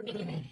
Mm.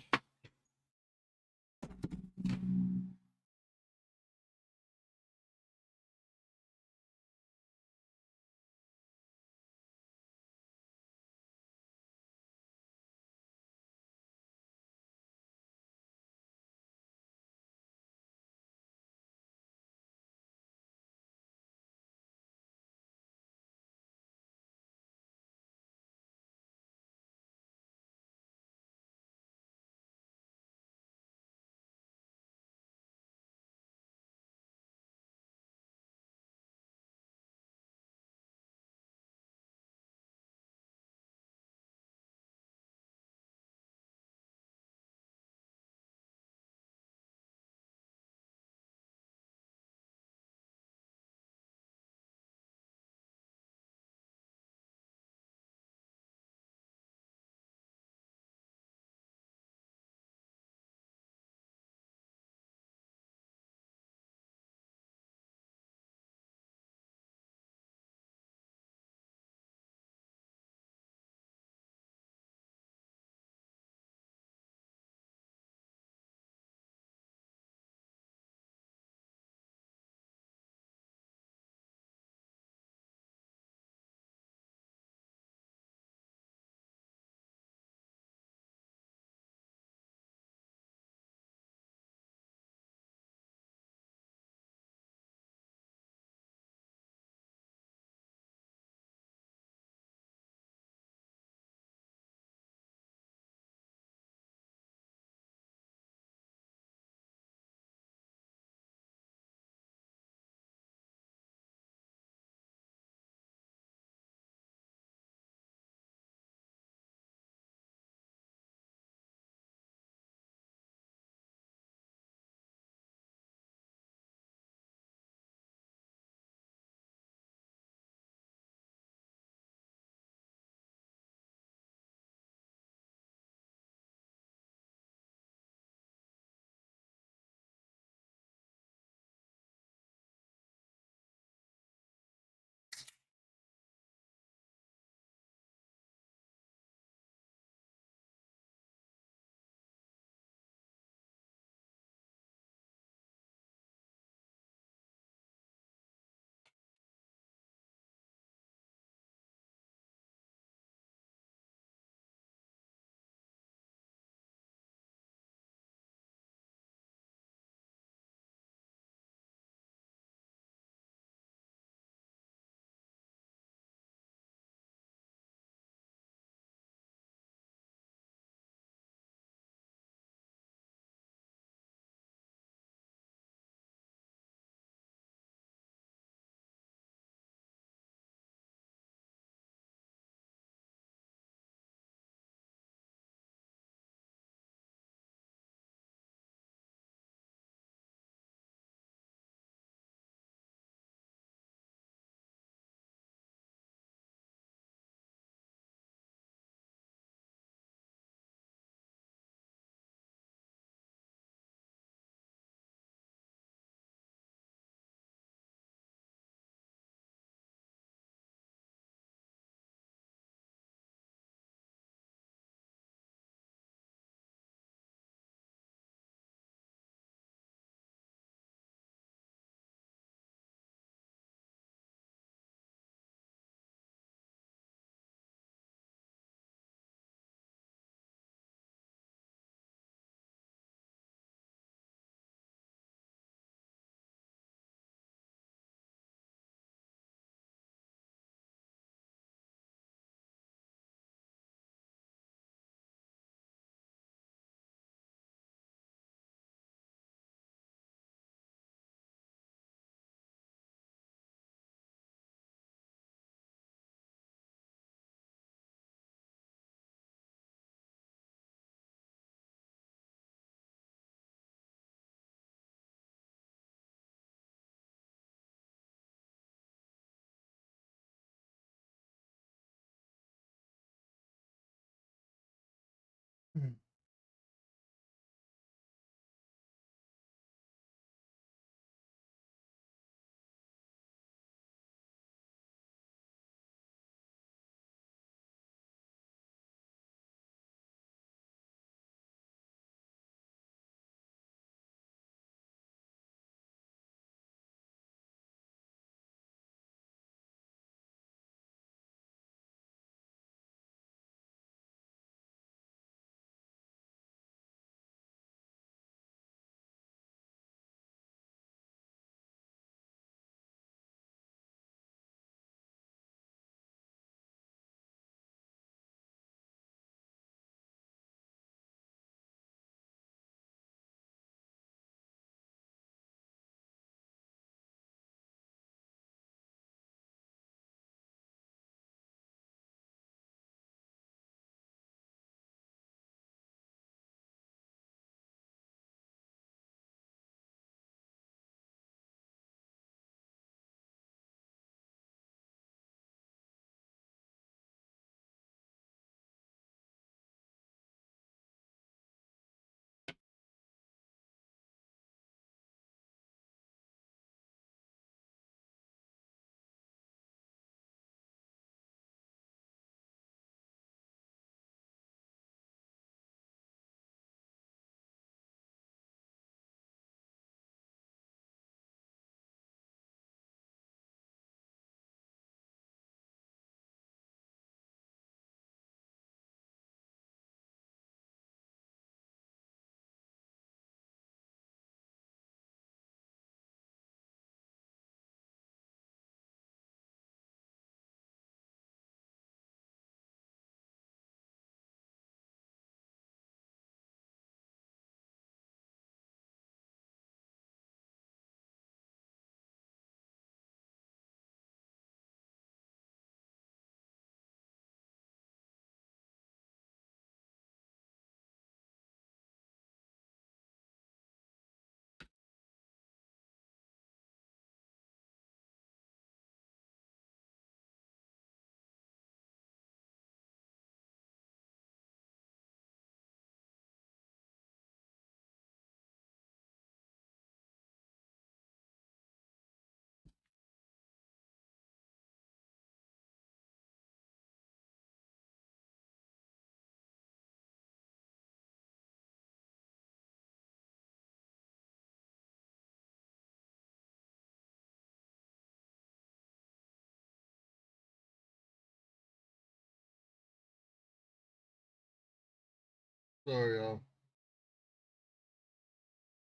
Sorry, y'all.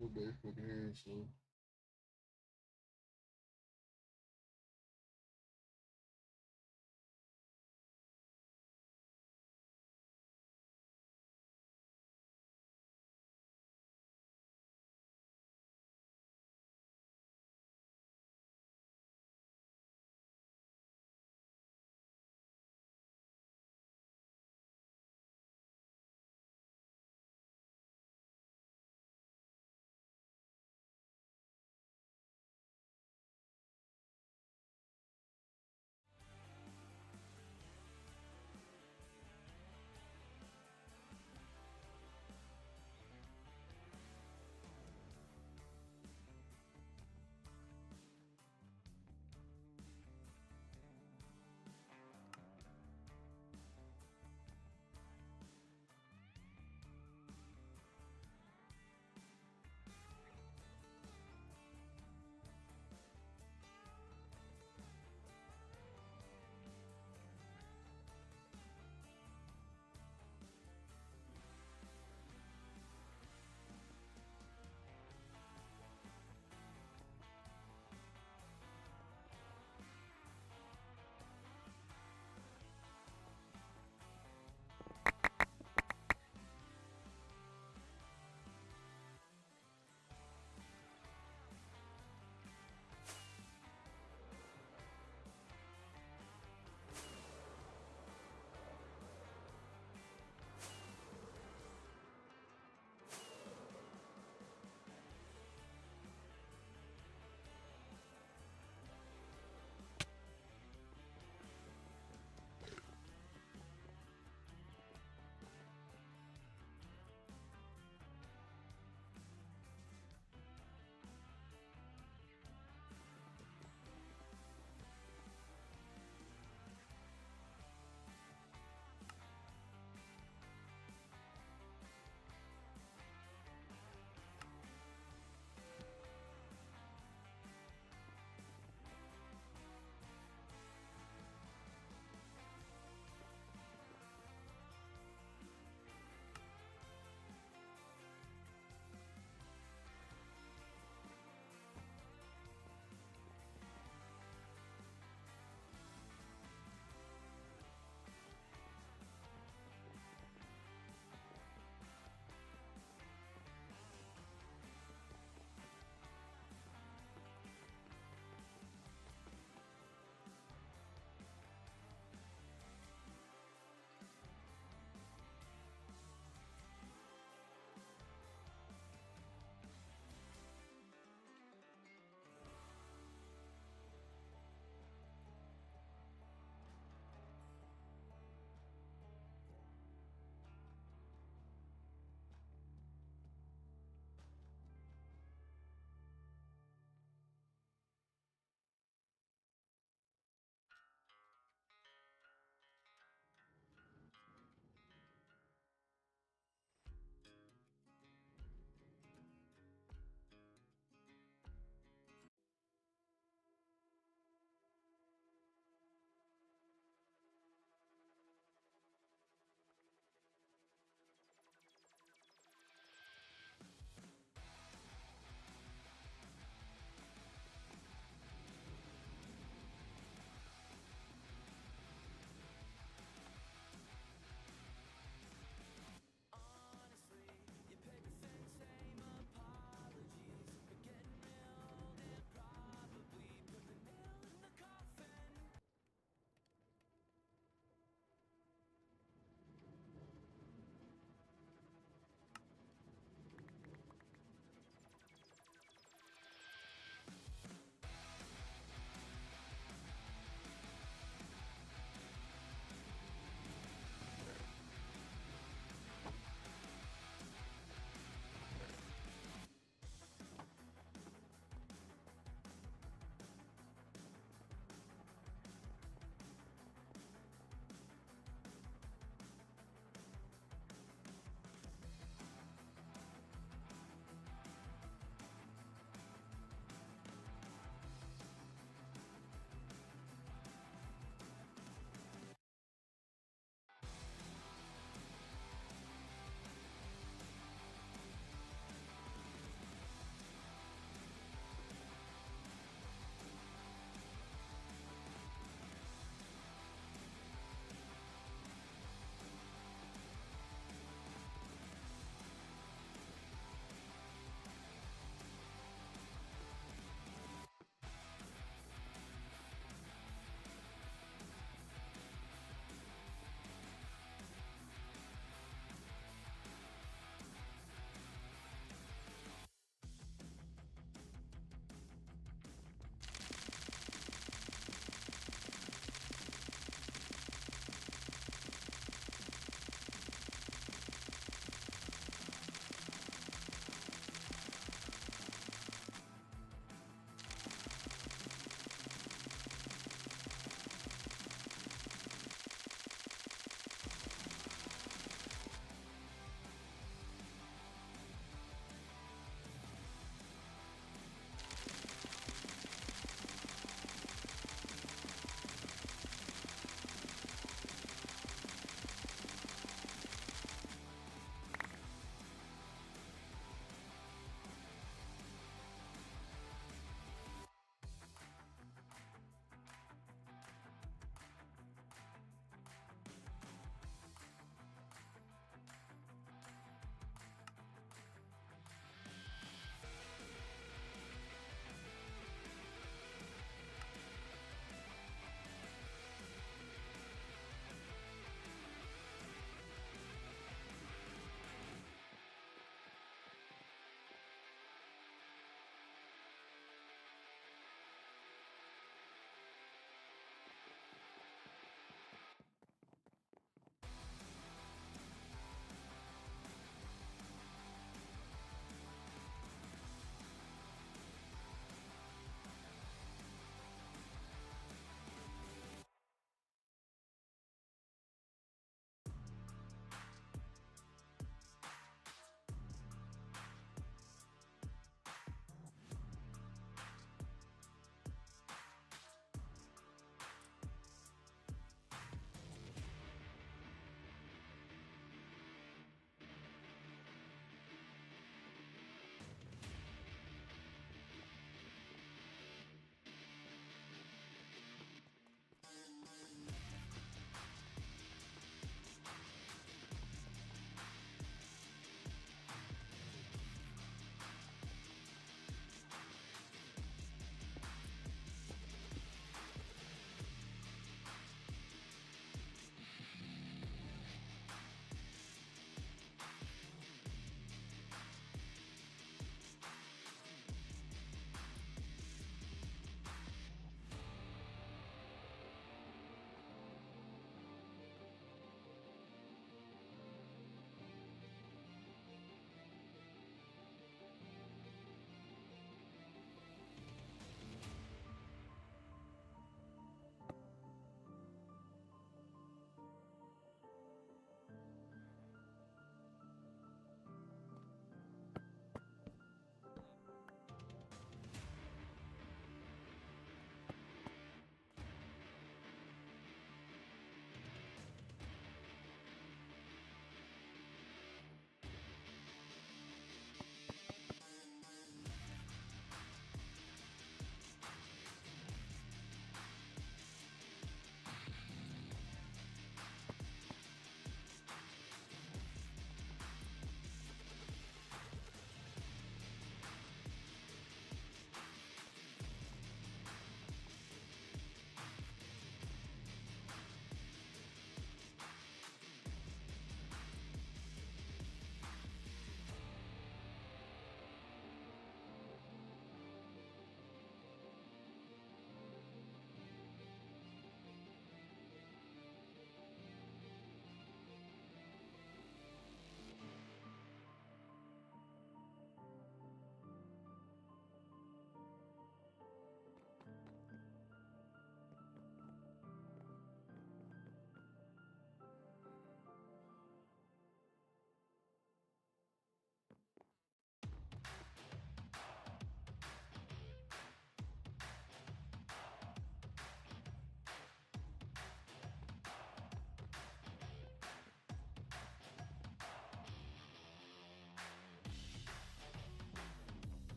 Everybody's fucking here, so.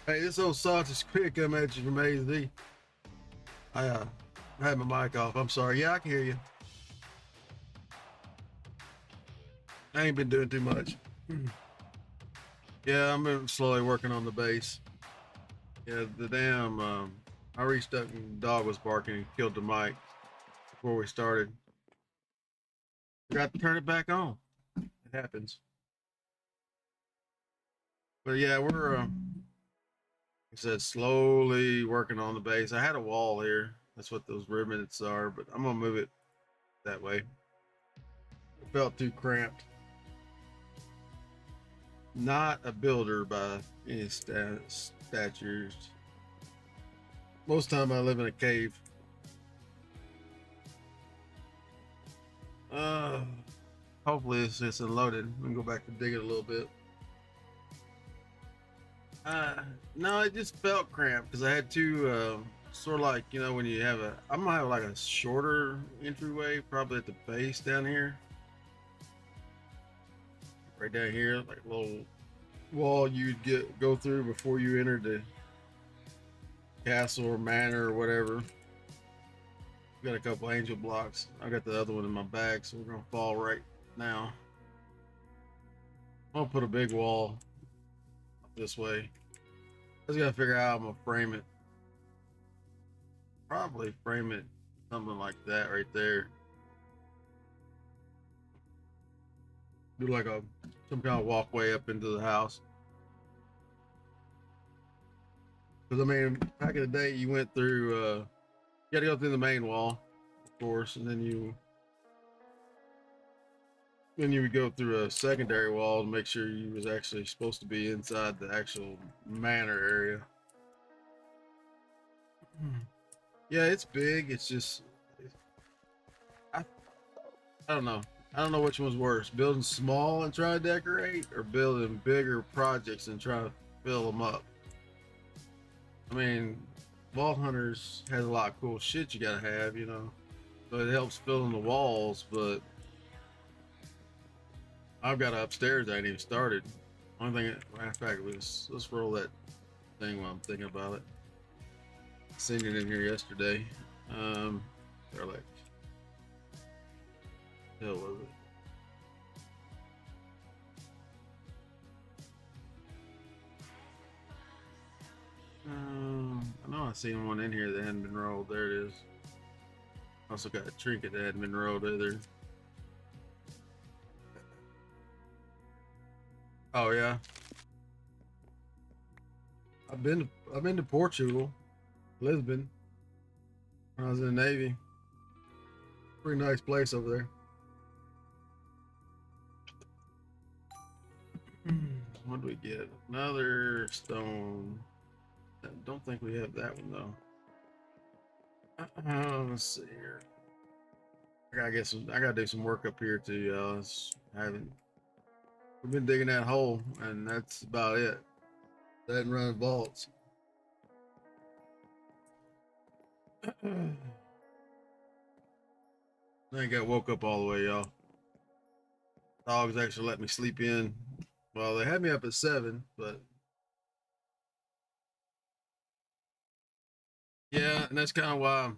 Hey, this old sausage quick come at you from AZ. I had my mic off. I'm sorry. Yeah, I can hear you. I ain't been doing too much. Yeah, I'm been slowly working on the bass. Yeah, the damn. I reached up and the dog was barking and killed the mic before we started. Forgot to turn it back on. It happens. But yeah, we're like I said, slowly working on the bass. I had a wall here. That's what those ribbons are, but I'm gonna move it that way. It felt too cramped. Not a builder by any statures. Most time I live in a cave. Uh, Hopefully it's just unloaded. We can go back and dig it a little bit. No, it just felt cramped because I had two, sort of like, you know, when you have a, I'm gonna have like a shorter entryway, probably at the base down here. Right down here, like a little wall you'd go through before you enter the castle or manor or whatever. Got a couple angel blocks. I got the other one in my bag, so we're gonna fall right now. I'm gonna put a big wall this way. I just gotta figure out how I'm gonna frame it. Probably frame it something like that right there. Do like a some kind of walkway up into the house. Because I mean, back in the day, you went through. You got to go through the main wall, of course, and then you would go through a secondary wall to make sure you was actually supposed to be inside the actual manor area. Yeah, it's big. It's just I, I don't know. I don't know which one's worse: building small and try to decorate, or building bigger projects and try to fill them up. I mean, Wall Hunters has a lot of cool shit you gotta have, you know. So it helps fill in the walls, but I've got upstairs I ain't even started. Only thing, matter of fact, let's roll that thing while I'm thinking about it. Seen it in here yesterday. They're like, hell was it? I know I seen one in here that hadn't been rolled. There it is. Also got a trinket that hadn't been rolled either. Oh yeah, I've been to Portugal, Lisbon, when I was in the Navy. Pretty nice place over there. What do we get? Another stone. I don't think we have that one though. Let's see here. I gotta do some work up here too, y'all. I haven't. We've been digging that hole, and that's about it. That and running vaults. I ain't got woke up all the way, y'all. Dogs actually let me sleep in. Well, they had me up at 7, but yeah, and that's kind of why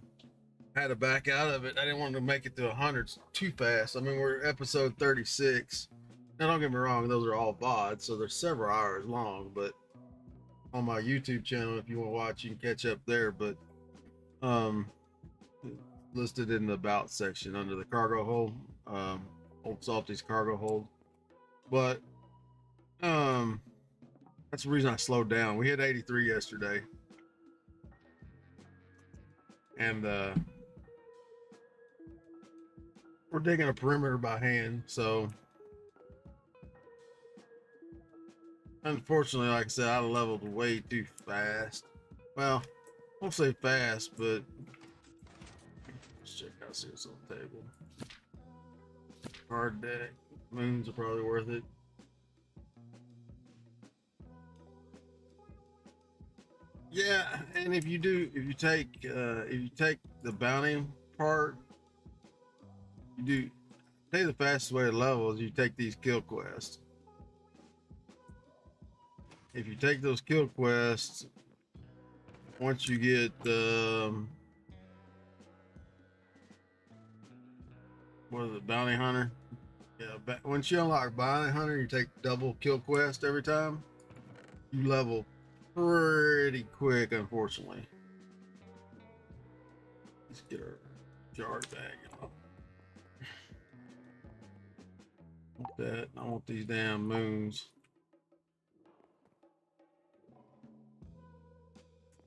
I had to back out of it. I didn't want to make it to 100 too fast. I mean, we're episode 36. Now, don't get me wrong; those are all VODs, so they're several hours long. But on my YouTube channel, if you want to watch, you can catch up there. But um, listed in the about section under the cargo hold, Old Salty's cargo hold. But that's the reason I slowed down. We hit 83 yesterday, and we're digging a perimeter by hand. So unfortunately, like I said, I leveled way too fast. Well, I won't say fast, but let's check out see what's on the table. Hard deck. Moons are probably worth it. Yeah, and if you take the bounty part, you do take the fastest way to level is you take these kill quests. if you take those kill quests, once you get what is it, bounty hunter? Yeah, once you unlock bounty hunter, you take double kill quest every time. You level pretty quick, unfortunately. Let's get our jar bag off. That I want these damn moons.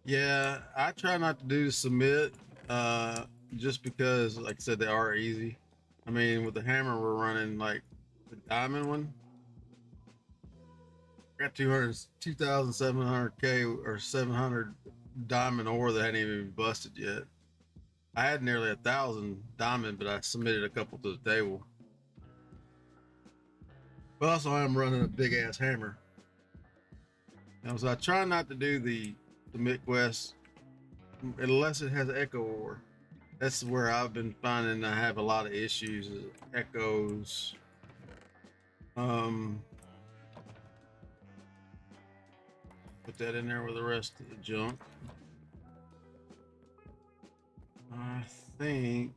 Yeah, I try not to do submit, just because, like I said, they are easy. I mean, with the hammer, we're running like the diamond one. I got 2,700K or 700 diamond ore that hadn't even been busted yet. I had nearly 1,000 diamond, but I submitted a couple to the table. But also, I'm running a big ass hammer. Now, so I try not to do the mid quest unless it has echo ore. That's where I've been finding I have a lot of issues. Is echoes. Put that in there with the rest of the junk. I think.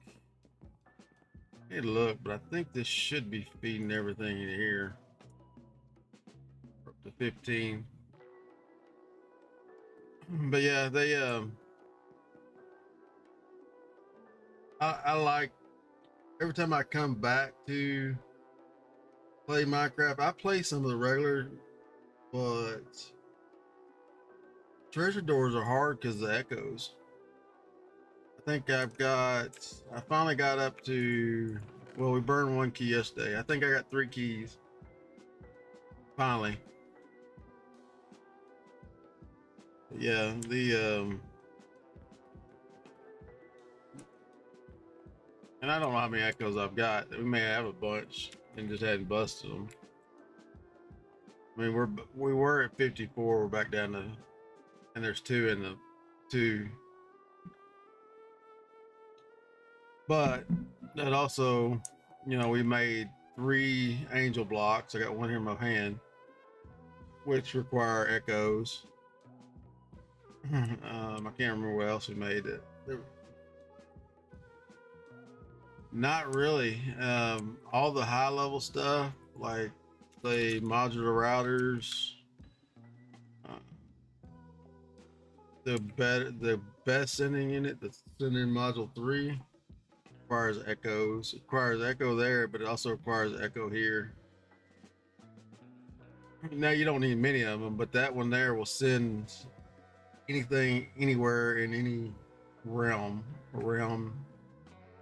Hey, look, but I think this should be feeding everything in here. Up to 15. But yeah, they I like every time I come back to play Minecraft, I play some of the regular, but treasure doors are hard because the echoes. I think I finally got up to, well, we burned one key yesterday. I think I got 3 keys. Finally. Yeah, and I don't know how many echoes I've got. We may have a bunch and just hadn't busted them. I mean, we were at 54. We're back down to, and there's 2 in the 2. But that also, you know, we made 3 angel blocks. I got 1 here in my hand, which require echoes. I can't remember what else we made. Not really. All the high level stuff, like the modular routers, the best sending unit, the sending module 3 requires echoes. It requires echo there, but it also requires echo here. Now you don't need many of them, but that one there will send anything anywhere in any realm,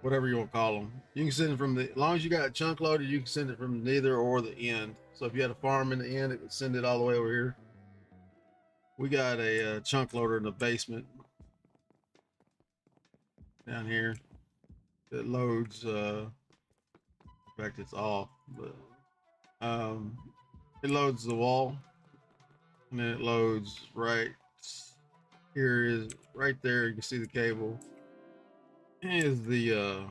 whatever you want to call them. You can send it from as long as you got it chunk loaded, you can send it from neither or the end. So if you had a farm in the end, it would send it all the way over here. We got a chunk loader in the basement down here that loads. In fact, it's off, but it loads the wall, and then it loads right here. Is right there. You can see the cable. Is the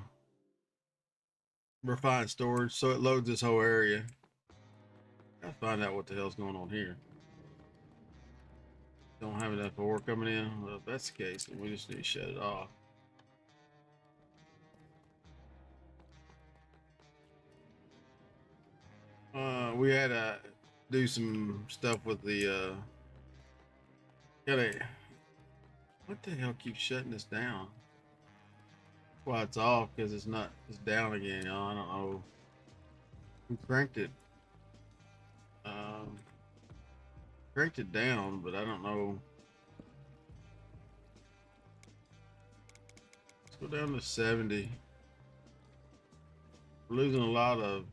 refined storage, so it loads this whole area. Gotta find out what the hell's going on here. Don't have enough ore coming in. Well, if that's the case, then we just need to shut it off. We had to do some stuff with the what the hell keeps shutting this down? Why it's off, because it's down again, y'all. I don't know. We cranked it down, but I don't know. Let's go down to 70. We're losing a lot of.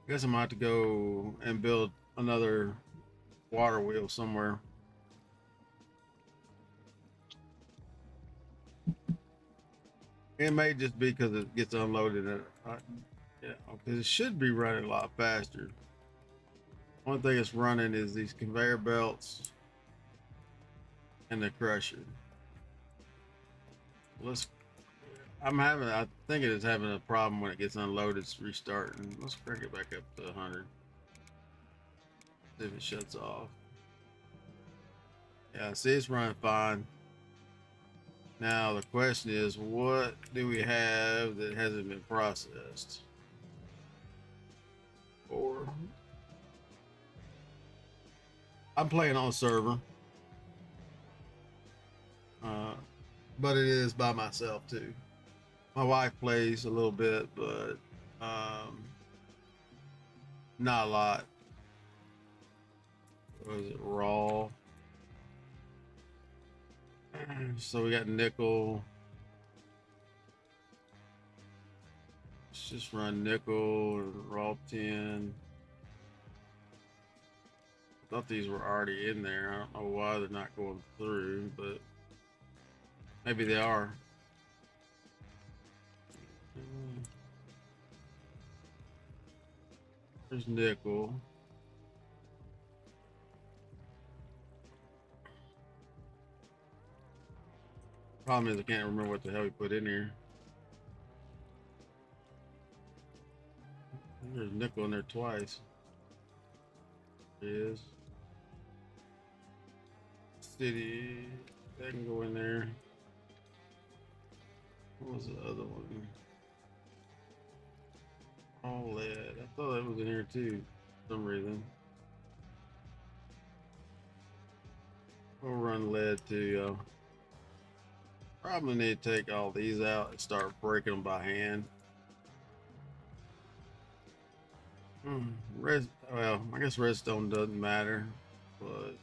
I guess I might have to go and build another water wheel somewhere. It may just be because it gets unloaded. Yeah, because it should be running a lot faster. One thing it's running is these conveyor belts and the crusher. I think it is having a problem when it gets unloaded. It's restarting. Let's crank it back up to 100. See if it shuts off. Yeah, see, it's running fine. Now the question is, what do we have that hasn't been processed? Or I'm playing on a server, but it is by myself too. My wife plays a little bit, but not a lot. What is it, raw? So we got nickel. Let's just run nickel and raw 10. I thought these were already in there. I don't know why they're not going through, but maybe they are. There's nickel. Problem is I can't remember what the hell we put in here. There's nickel in there twice. There it is. City. That can go in there. What was the other one? All lead. I thought that was in here too for some reason. We'll run lead too, y'all. Probably need to take all these out and start breaking them by hand. Well, I guess redstone doesn't matter, but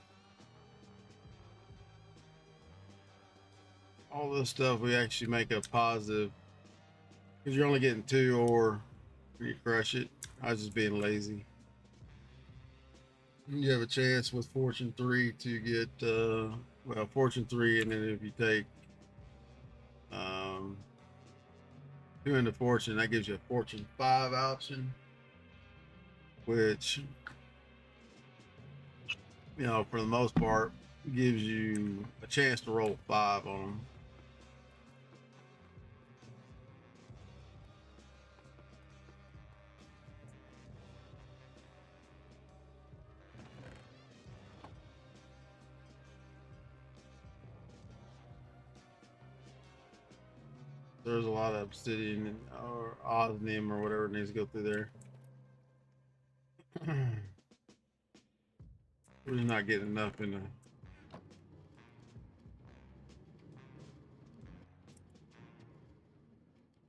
all this stuff we actually make a positive because you're only getting 2 ore when you crush it. I was just being lazy. You have a chance with Fortune 3 to get well, Fortune 3, and then if you take 2 into Fortune, that gives you a Fortune 5 option, which, you know, for the most part gives you a chance to roll 5 on them. There's a lot of obsidian or osmium or whatever needs to go through there. We're just not getting enough in the.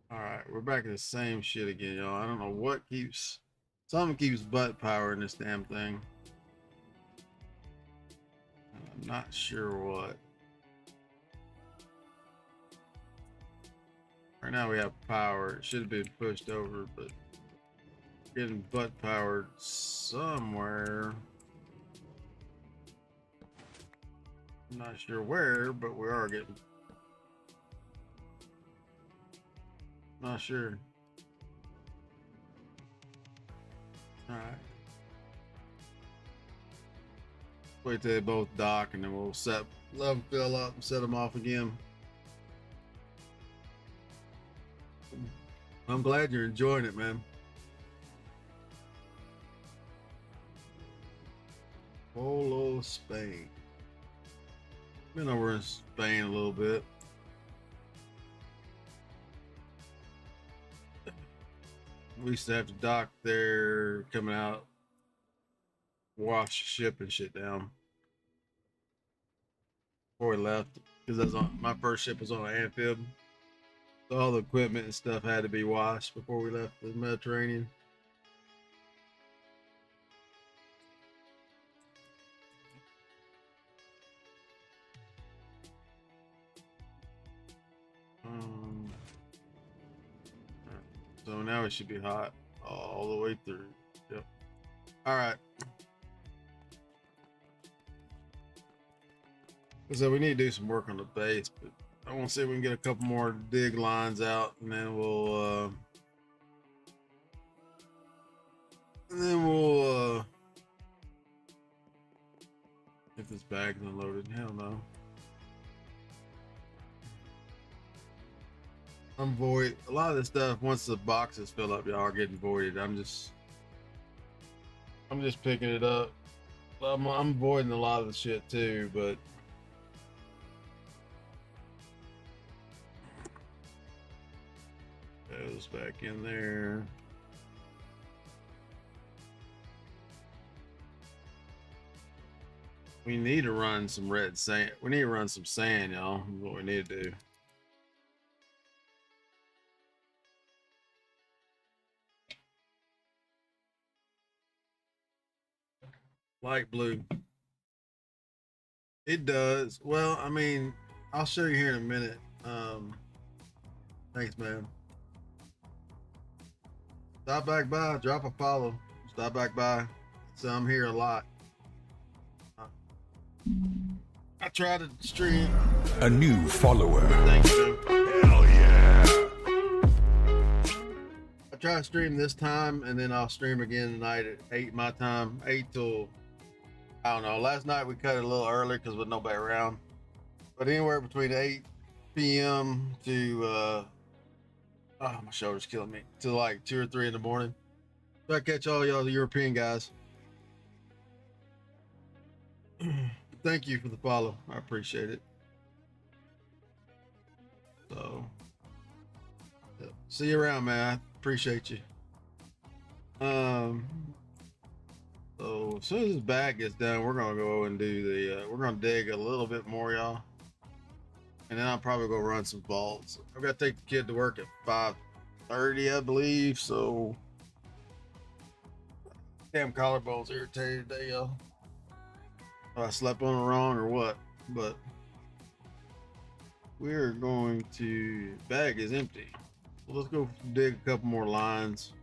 All right, we're back to the same shit again, y'all. I don't know what keeps. Something keeps butt power in this damn thing. I'm not sure what. Right now we have power. It should have been pushed over, but getting butt powered somewhere. I'm not sure where, but we are getting. Not sure. All right. Wait till they both dock, and then we'll let them fill up and set them off again. I'm glad you're enjoying it, man. Polo, Spain. Been over in Spain a little bit. We used to have to dock there, coming out, wash the ship and shit down before we left, because that's on my first ship was on an amphib. So all the equipment and stuff had to be washed before we left the Mediterranean. So now it should be hot all the way through. Yep. All right. So we need to do some work on the base, but I want to see if we can get a couple more dig lines out, and then we'll if this bag's unloaded. Hell no. I'm void. A lot of this stuff, once the boxes fill up, y'all are getting voided. I'm just picking it up I'm avoiding a lot of the shit too, but goes back in there. We need to run some red sand. We need to run some sand, y'all. That's what we need to do. Light blue. It does. Well, I mean, I'll show you here in a minute. Thanks, man. Stop back by, drop a follow. Stop back by. So I'm here a lot. I try to stream. A new follower. Thanks, man. Hell yeah. I try to stream this time, and then I'll stream again tonight at 8 my time. 8 till, I don't know. Last night we cut it a little early because with nobody around. But anywhere between 8 p.m. to, oh, my shoulder's killing me, to like 2 or 3 in the morning. So I catch all y'all, the European guys. Thank you for the follow. I appreciate it. So, yeah. See you around, man. I appreciate you. So as soon as this bag gets done, we're gonna go and do the. We're gonna dig a little bit more, y'all, and then I'll probably go run some vaults. I've got to take the kid to work at 5:30, I believe. So, damn collarbone's irritated today, y'all. I slept on it wrong or what? But we're going to. Bag is empty. So let's go dig a couple more lines.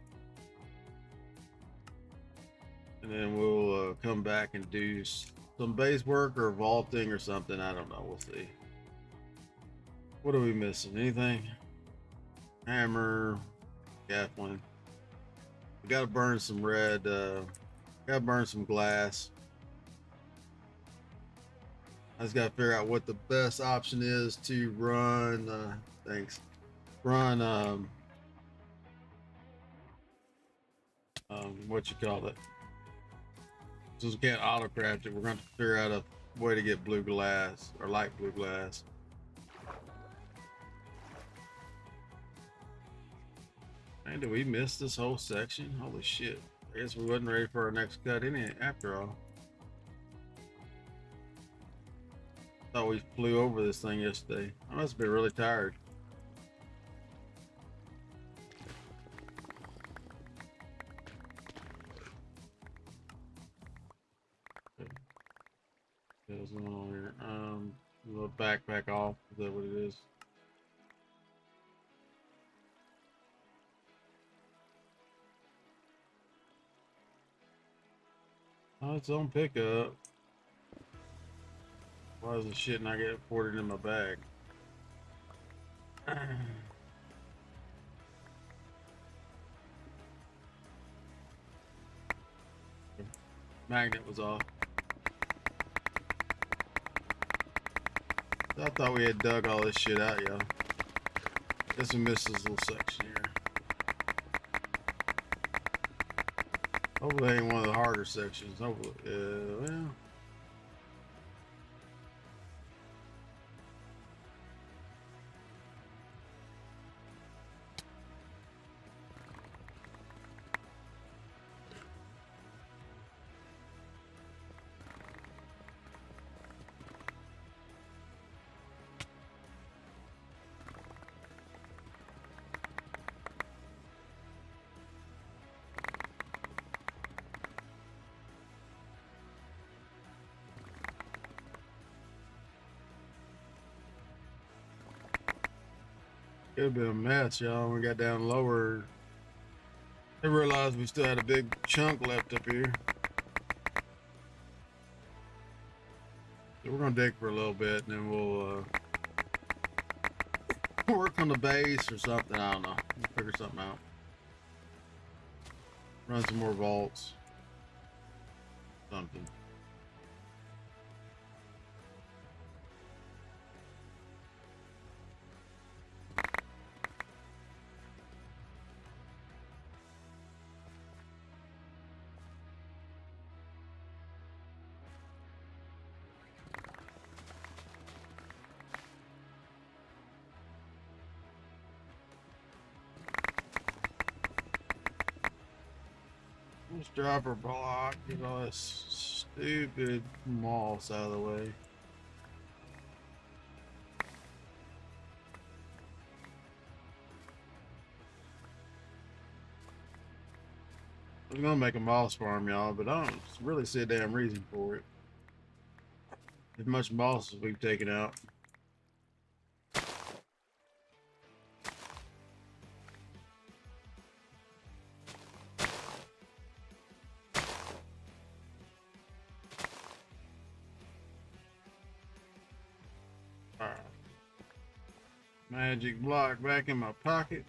And then we'll come back and do some base work or vaulting or something. I don't know. We'll see. What are we missing? Anything? Hammer, Gatling. We got to burn some red. Got to burn some glass. I just got to figure out what the best option is to run. Thanks. Run. What you call it? Since we can't auto craft it, we're going to figure out a way to get blue glass or light blue glass. Man, did we miss this whole section? Holy shit. I guess we wasn't ready for our next cut after all. Thought we flew over this thing yesterday. I must be really tired. What's going on here? A little backpack off. Is that what it is? Oh, it's on pickup. Why is the shit not getting ported in my bag? Magnet was off. I thought we had dug all this shit out, y'all. Guess we missed this little section here. Hopefully it ain't one of the harder sections. Hopefully, well. Could have been a mess, y'all. When we got down lower, I realized we still had a big chunk left up here. So we're gonna dig for a little bit, and then we'll work on the base or something. I don't know. We'll figure something out. Run some more vaults. Something. Just drop her block, get all this stupid moss out of the way. I was gonna make a moss farm, y'all, but I don't really see a damn reason for it. As much moss as we've taken out. Alright. Magic block back in my pocket.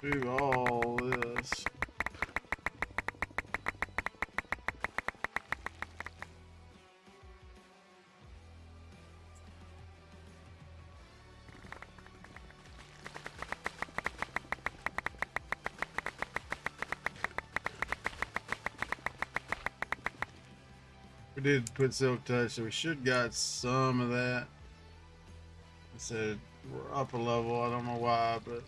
Do all this. We did put silk touch, so we should got some of that. I said we're up a level. I don't know why, but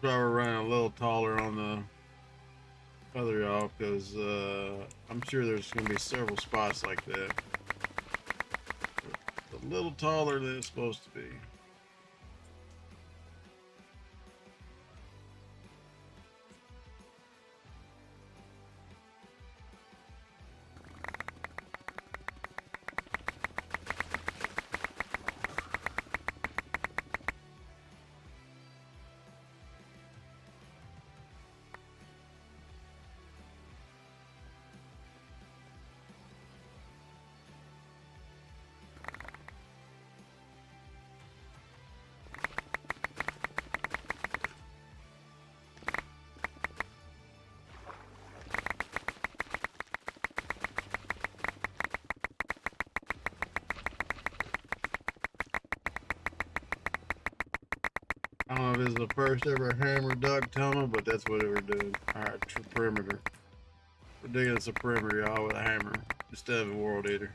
probably running a little taller on the other off because I'm sure there's going to be several spots like that. A little taller than it's supposed to be. I don't know if this is the first ever hammer dug tunnel, but that's what we're doing. Alright, perimeter. We're digging us a perimeter, y'all, with a hammer instead of a world eater.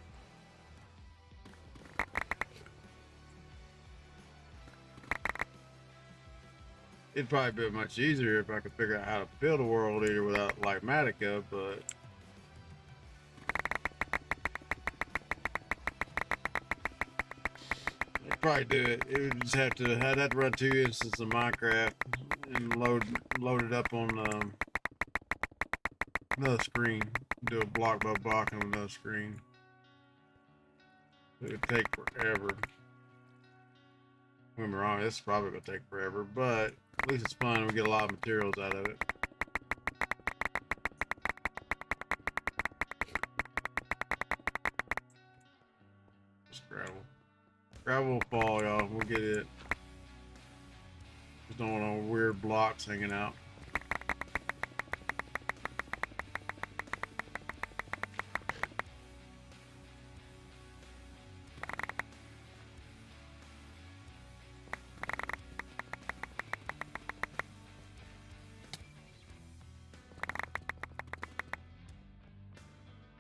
It'd probably be much easier if I could figure out how to build a world eater without like Matica, but I'd probably do it. It would just have to. I'd have to run 2 instances of Minecraft and load it up on another screen. Do a block by block on another screen. It would take forever. Don't get me wrong, this is probably gonna take forever, but at least it's fun. We get a lot of materials out of it. Just gravel. Gravel will fall, y'all. We'll get it. Just don't want no weird blocks hanging out.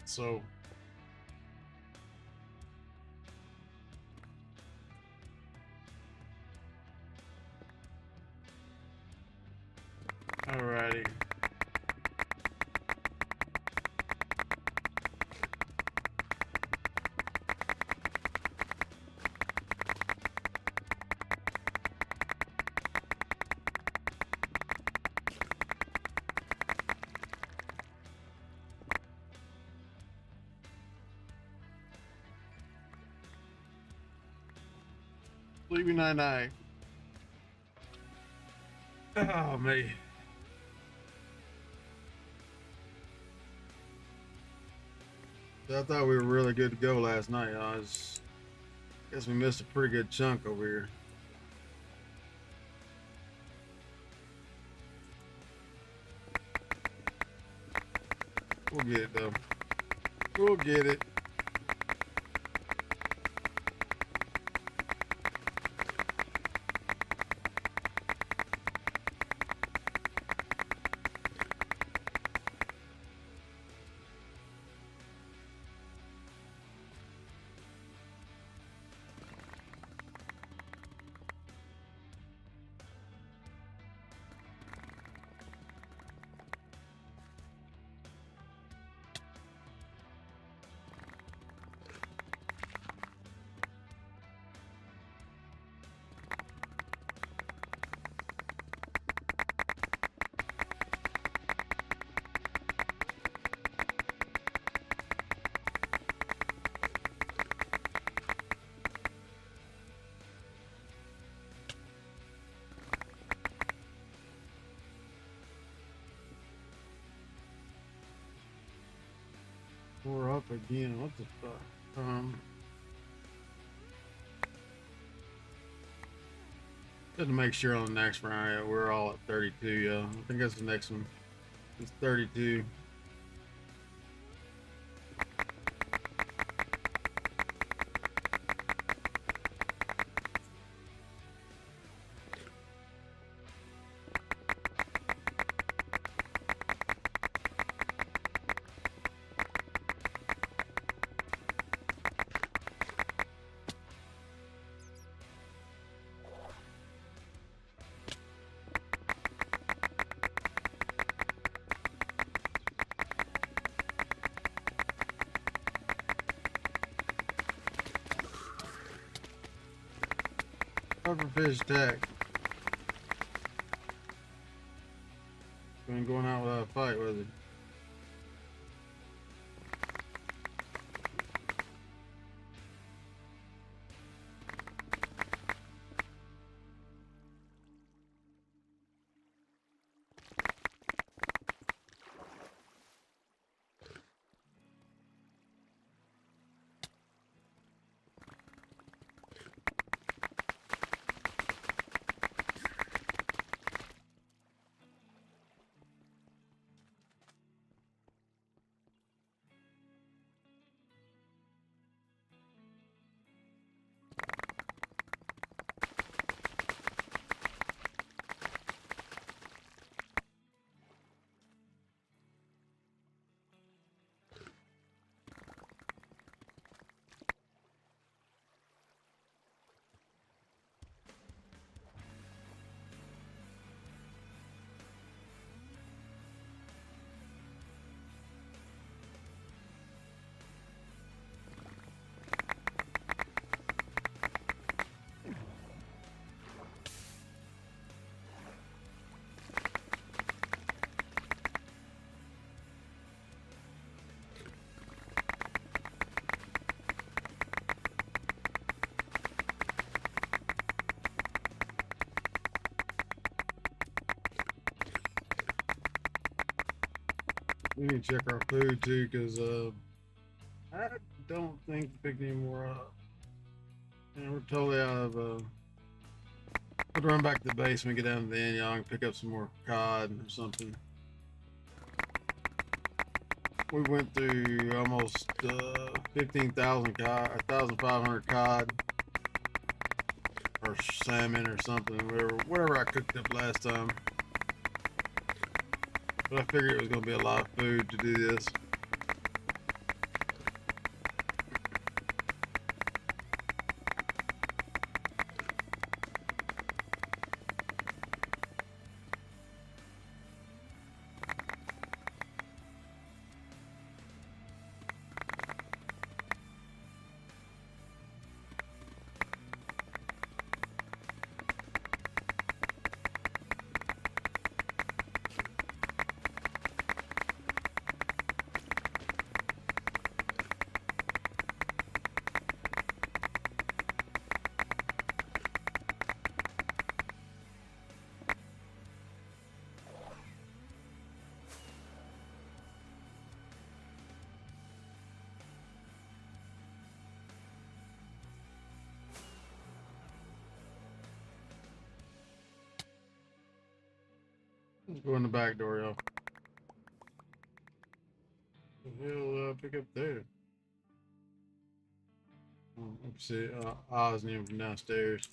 So alrighty. Sleepy night night. Oh, me. I thought we were really good to go last night. Guess we missed a pretty good chunk over here. We'll get it though. We'll get it. We're up again. What the fuck? Just to make sure on the next round, yeah, we're all at 32. Yeah, I think that's the next one. It's 32. Fish attack. We ain't going out without a fight, was it? We need to check our food too, because I don't think pick any more up. And we're totally out of. We'll run back to the basement, get down to the inn, y'all, and pick up some more cod or something. We went through almost 15,000 cod, 1,500 cod, or salmon or something, whatever I cooked up last time. But I figured it was going to be a lot of food to do this. Go in the back door, y'all. What the hell pick up there? Let's see. Oz name from downstairs.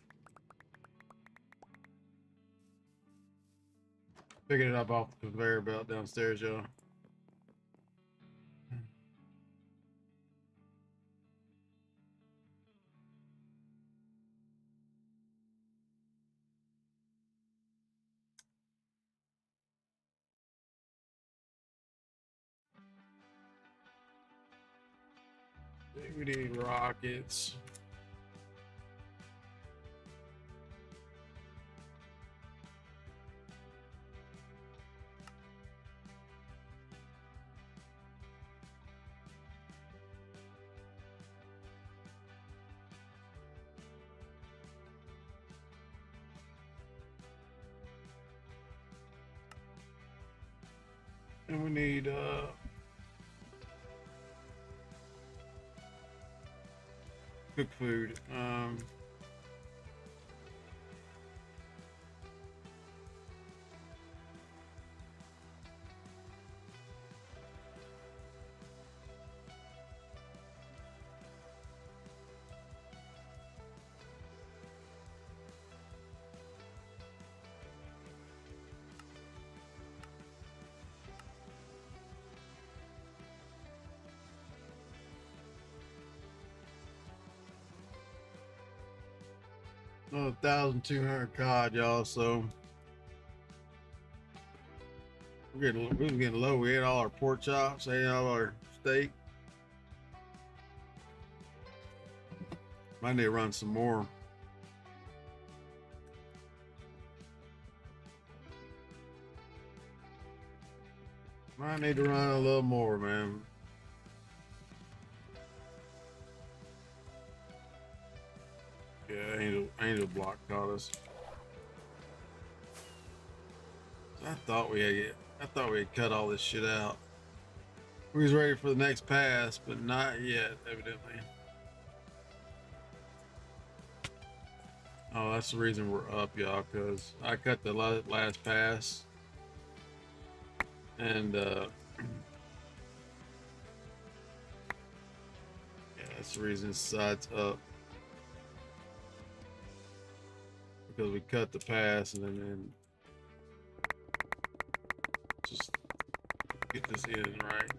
Picking it up off the conveyor belt downstairs, y'all. We need rockets. And we need cook food. 1,200 cod, y'all. So we was getting low. We ate all our pork chops, ate all our steak. Might need to run some more. Might need to run a little more, man. Yeah, Angel block caught us. I thought we had cut all this shit out. We was ready for the next pass, but not yet, evidently. Oh, that's the reason we're up, y'all, because I cut the last pass. And yeah, that's the reason the side's up. Because we cut the pass and then just get this in right.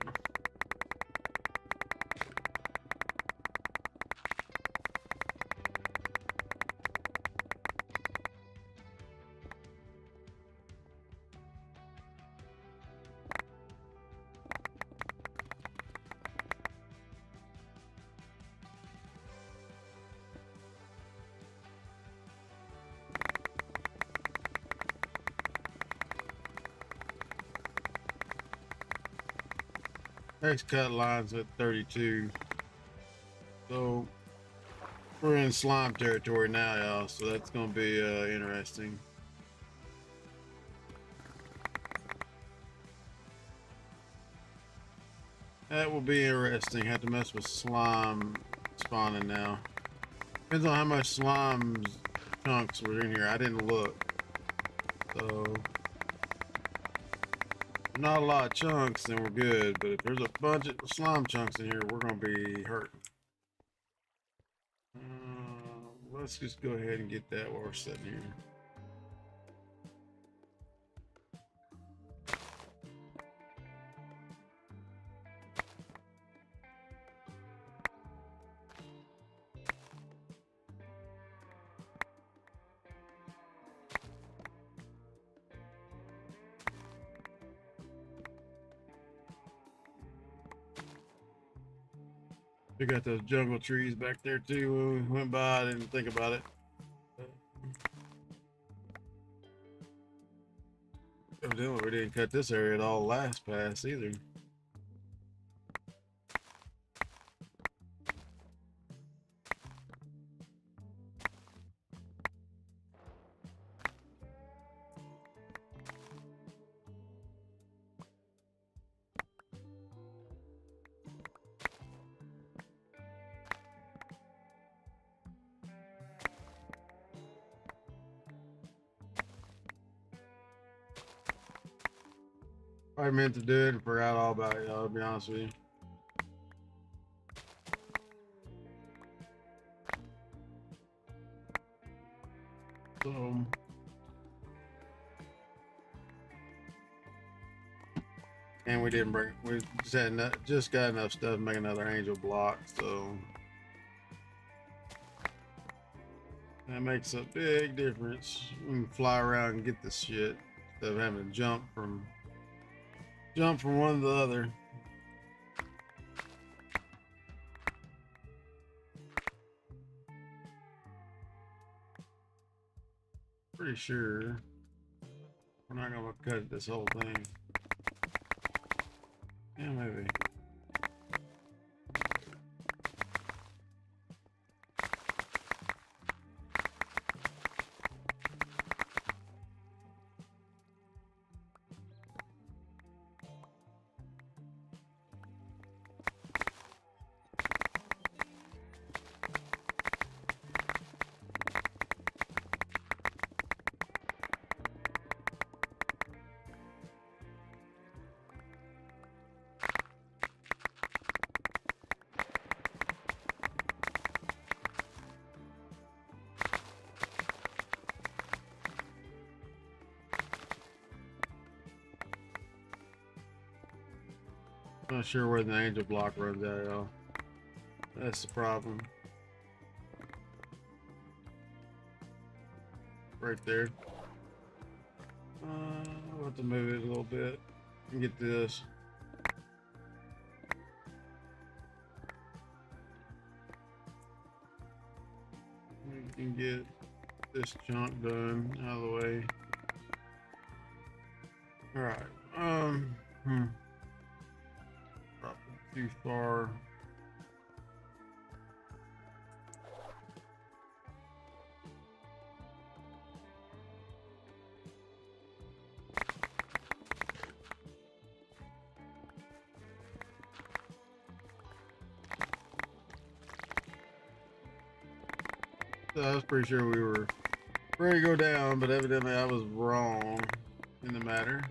Next cut line's at 32. So we're in slime territory now, y'all. So that's gonna be interesting. That will be interesting. Have to mess with slime spawning now. Depends on how much slime chunks were in here. I didn't look. So not a lot of chunks, then we're good. But if there's a bunch of slime chunks in here, we're gonna be hurting. Let's just go ahead and get that while we're sitting here. We got those jungle trees back there too. When we went by, I didn't think about it. Evidently, we didn't cut this area at all last pass either. I meant to do it and forgot all about it, y'all, to be honest with you. So, and we didn't bring, we just had just got enough stuff to make another angel block, so that makes a big difference. We can fly around and get this shit instead of having to jump from one to the other. Pretty sure we're not gonna cut this whole thing. Yeah, maybe. Not sure where the angel block runs out, y'all. That's the problem. Right there. I'll have to move it a little bit and get this. We can get this chunk done out of the way. All right. Probably too far. So I was pretty sure we were ready to go down, but evidently I was wrong in the matter.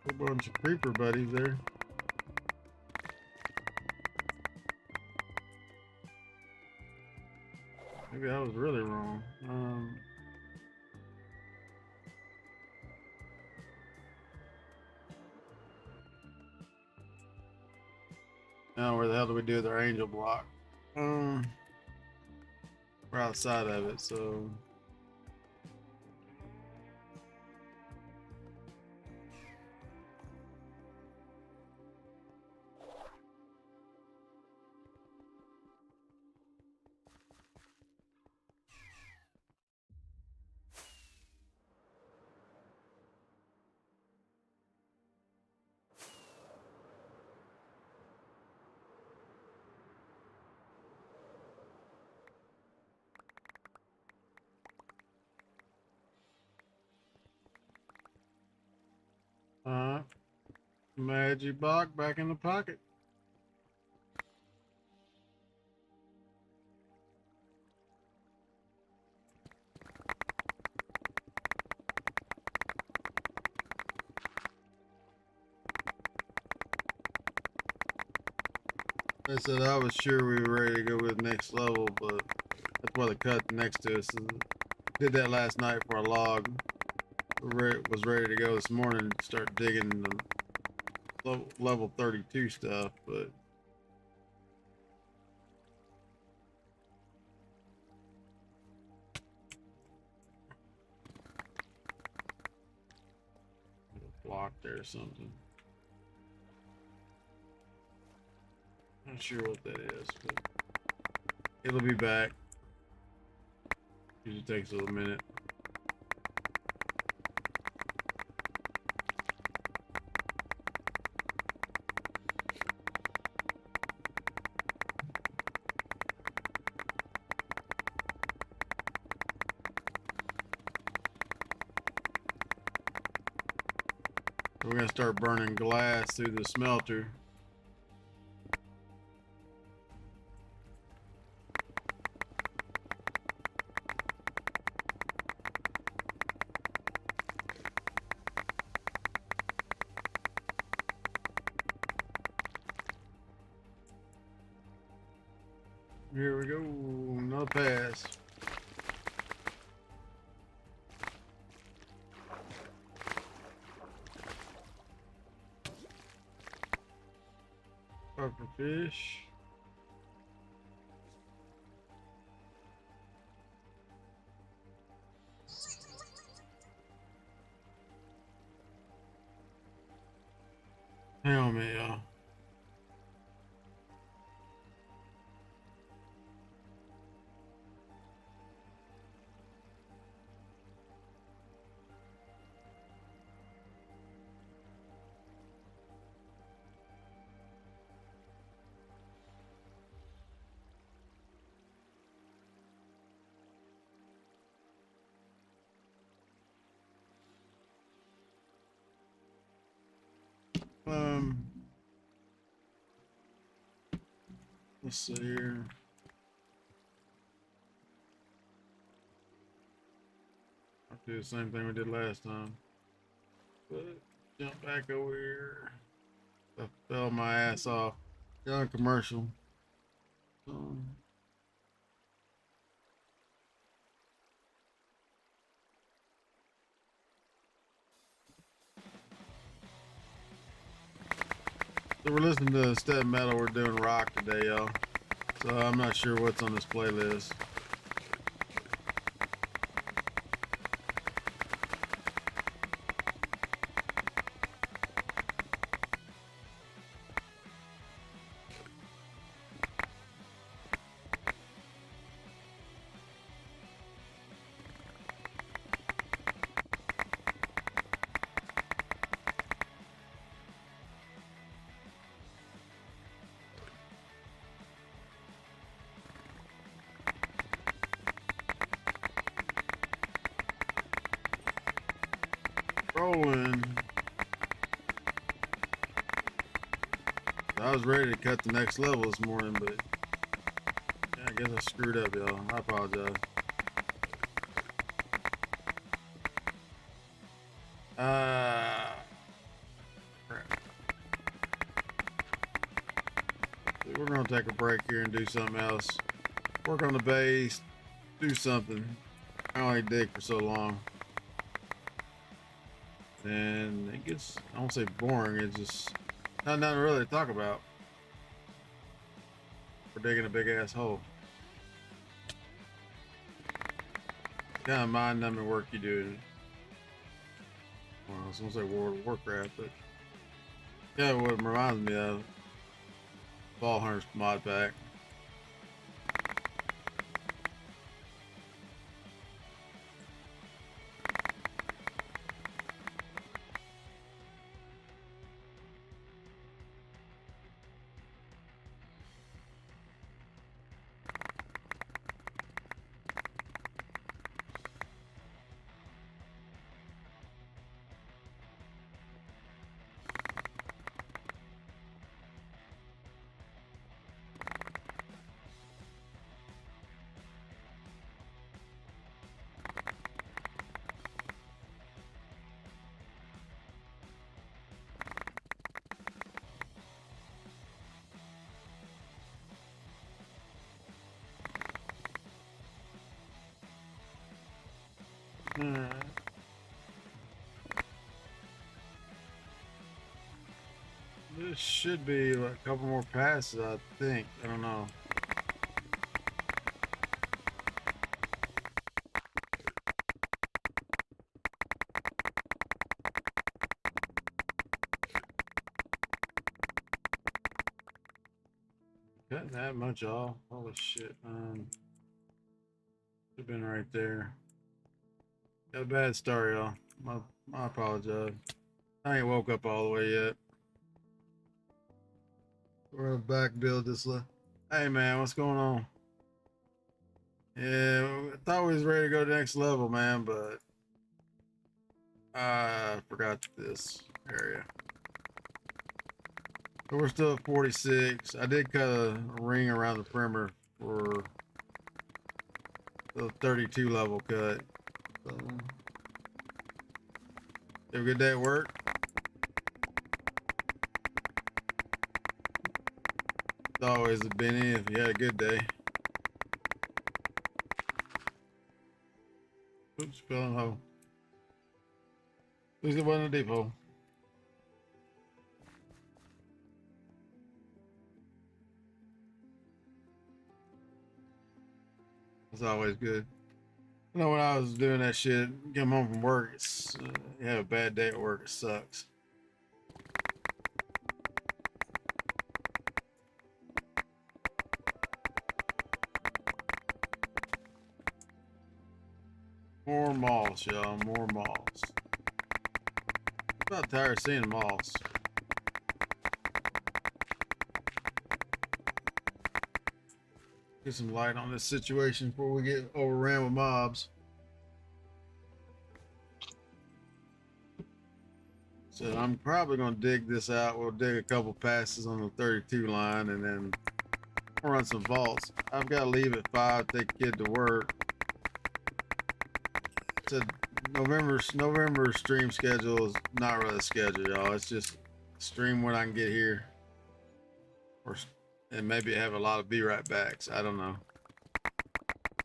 A bunch of creeper buddies there. Maybe I was really wrong. Now where the hell do we do with our angel block? We're outside of it, so magic block back in the pocket. I said I was sure we were ready to go with next level, but that's why the cut next to us. Did that last night for a log. Was ready to go this morning and start digging the level 32 stuff, but block there or something. Not sure what that is, but it'll be back. Usually takes a little minute. We're gonna start burning glass through the smelter. Here we go. Another pass. Puffer fish. Hell me, y'all. Let's see here. I'll do the same thing we did last time. But jump back over here. I fell my ass off. Got a commercial. So we're listening to Step Metal. We're doing rock today, y'all. So I'm not sure what's on this playlist. Rolling. I was ready to cut the next level this morning, but yeah, I guess I screwed up, y'all. I apologize. Crap. We're gonna take a break here and do something else. Work on the base, do something. I only dig for so long. And it gets, I won't say boring, it's just not nothing really to talk about. We're digging a big ass hole. Kind of mind numbing work you do. Well, I was gonna say World of Warcraft, but yeah, what it reminds me of Ball Hunters mod pack. Alright. This should be like a couple more passes, I think. I don't know. Cutting that much off. Holy shit, man. Should have been right there. Got a bad start, y'all. I apologize. I ain't woke up all the way yet. We're gonna back build this. Hey man, what's going on? Yeah, I thought we was ready to go to the next level, man, but I forgot this area. So we're still at 46. I did cut a ring around the perimeter for the 32 level cut. So, have a good day at work. It's always a Benny if you had a good day. Oops, fell in the hole. At least it wasn't a deep hole. It's always good. You know, when I was doing that shit, come home from work, you have a bad day at work, it sucks. More moss, y'all, more moss. I'm about tired of seeing moss. Get some light on this situation before we get overran with mobs. So I'm probably gonna dig this out. We'll dig a couple passes on the 32 line and then run some vaults. I've got to leave at 5, take kid to work. It's a November stream schedule is not really a schedule, y'all. It's just stream when I can get here, and maybe have a lot of be right backs. I don't know.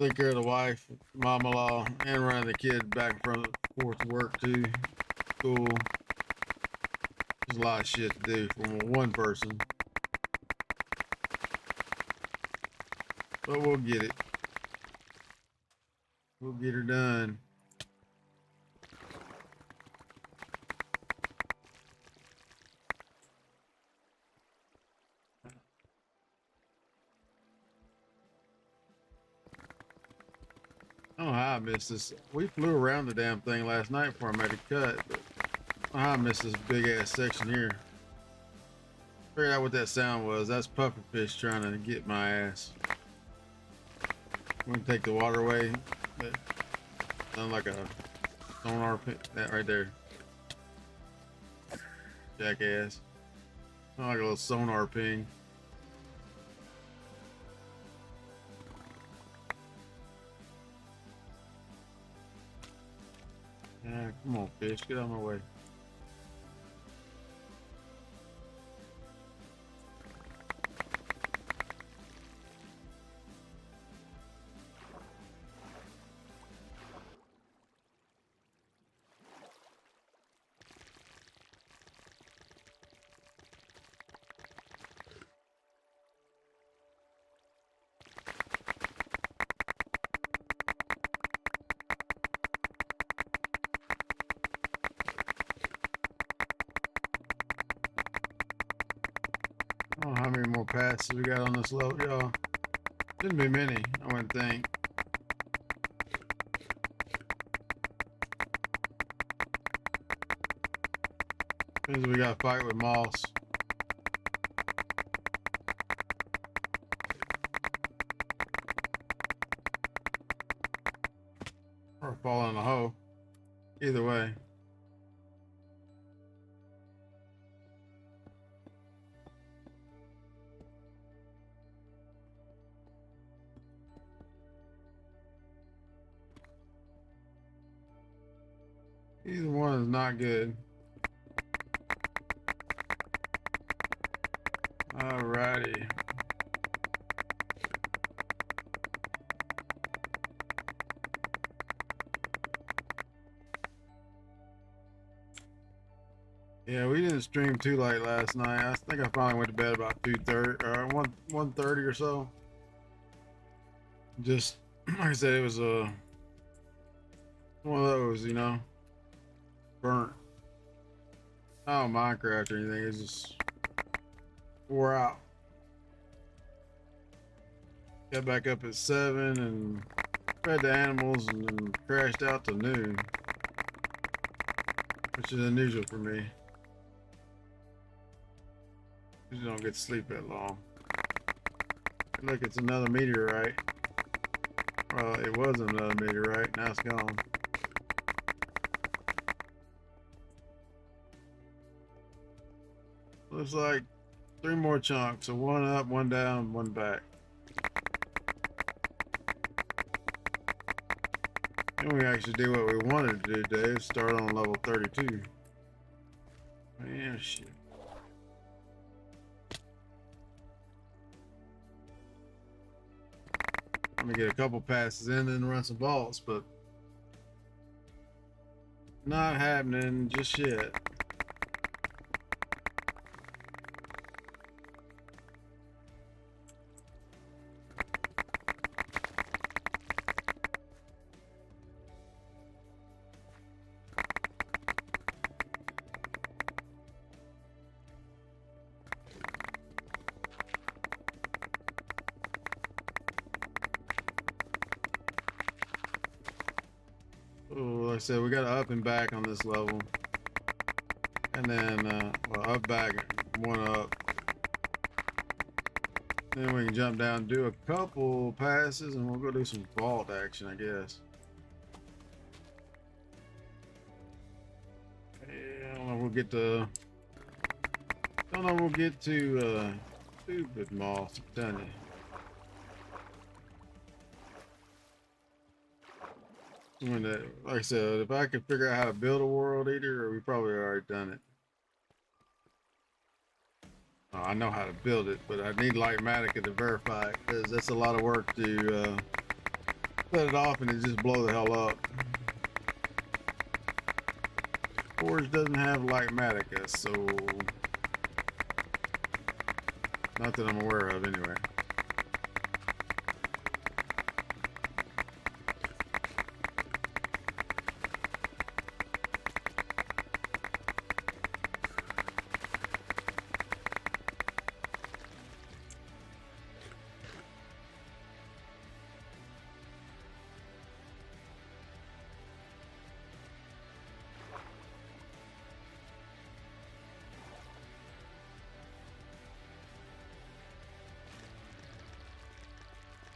Take care of the wife, mama-in-law, and running the kid back and forth to work too. School. There's a lot of shit to do for one person. But we'll get it. We'll get her done. I don't know how I missed this. We flew around the damn thing last night before I made a cut, but I don't know how I missed this big ass section here. Figured out what that sound was. That's pufferfish trying to get my ass. We're gonna take the water away. That sounds like a sonar pin, that right there. Jackass. Sound like a little sonar ping. Yeah, come on, fish, get out of my way. I don't know how many more passes we got on this load, y'all. Shouldn't be many, I wouldn't think. Depends if we got to fight with moss. Or fall in the hole. Either way. Either one is not good. Alrighty. Yeah, we didn't stream too late last night. I think I finally went to bed about 2:30 or 1:30 or so. Just like I said, it was one of those, you know, burnt. Not on Minecraft or anything. It's just wore out. Got back up at 7 and fed the animals and then crashed out to noon, which is unusual for me. Usually don't get to sleep that long. Look, it's another meteorite. Well, it was another meteorite. Now it's gone. Looks like 3 more chunks. So 1 up, 1 down, 1 back. And we actually do what we wanted to do today. Start on level 32. Man, shit. I'm gonna get a couple passes in and run some vaults, but Not happening just yet. Oh, like I said, we got to up and back on this level. And then, well, up, back, one up. Then we can jump down and do a couple passes and we'll go do some vault action, I guess. Yeah, I don't know if we'll get to... I don't know if we'll get to, stupid moss, I'm telling you. When like I said, if I could figure out how to build a world eater, we probably already done it. I know how to build it, but I need Lightmatica to verify it because that's a lot of work to set it off and it just blow the hell up. Forge doesn't have Lightmatica, so not that I'm aware of anyway.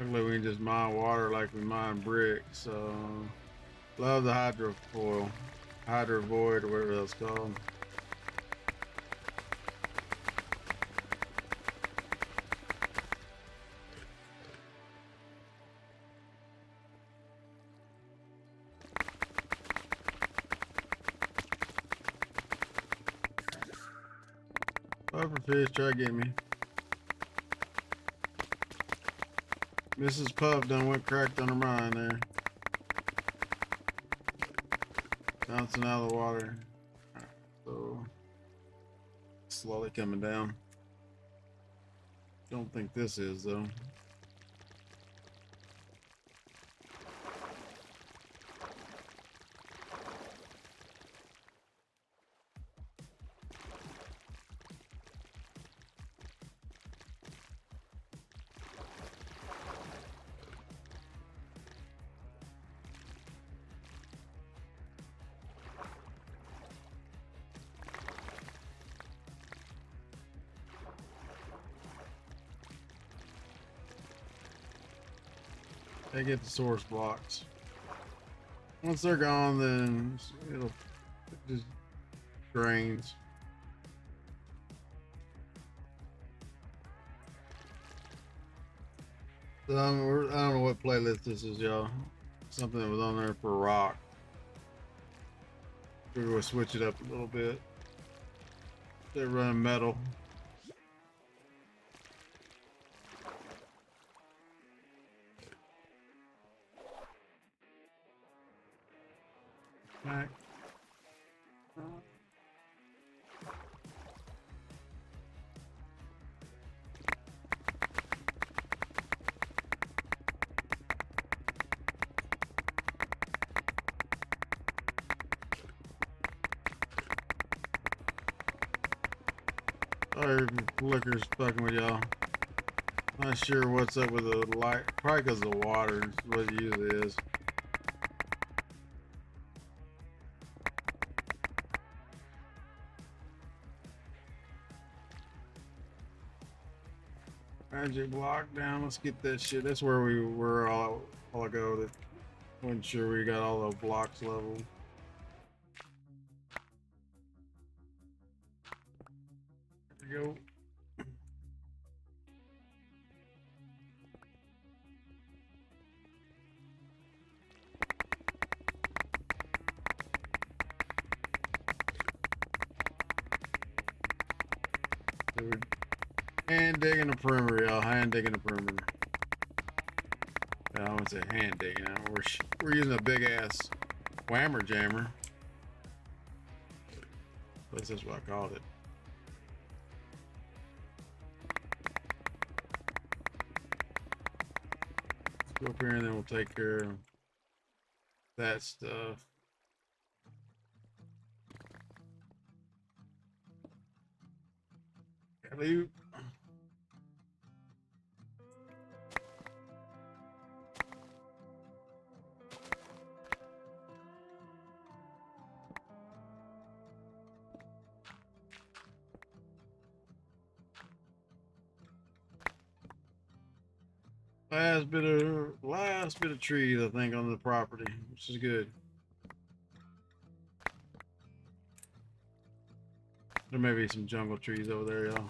Luckily we can just mine water like we mine bricks, so love the hydrofoil, hydrovoid, or whatever that's called. Pufferfish, try to get me. Mrs. Puff done went cracked on her mind there. Bouncing out of the water. Right, so slowly coming down. Don't think this is though. They get the source blocks. Once they're gone, then it just drains. So I don't know what playlist this is, y'all. Something that was on there for rock. We're gonna switch it up a little bit. They're running metal. Back. Sorry if Flicker's fucking with y'all. Not sure what's up with the light. Probably because of the water is what it usually is. Magic block down. Let's get that shit. That's where we were all ago. That wasn't sure we got all the blocks leveled. There we go. Hand digging the perimeter, y'all. Hand digging the perimeter. I wouldn't say hand digging. We're using a big ass whammer jammer. At least that's what I called it. Let's go up here and then we'll take care of that stuff. Hello. Last bit of trees, I think, on the property, which is good. There may be some jungle trees over there, y'all.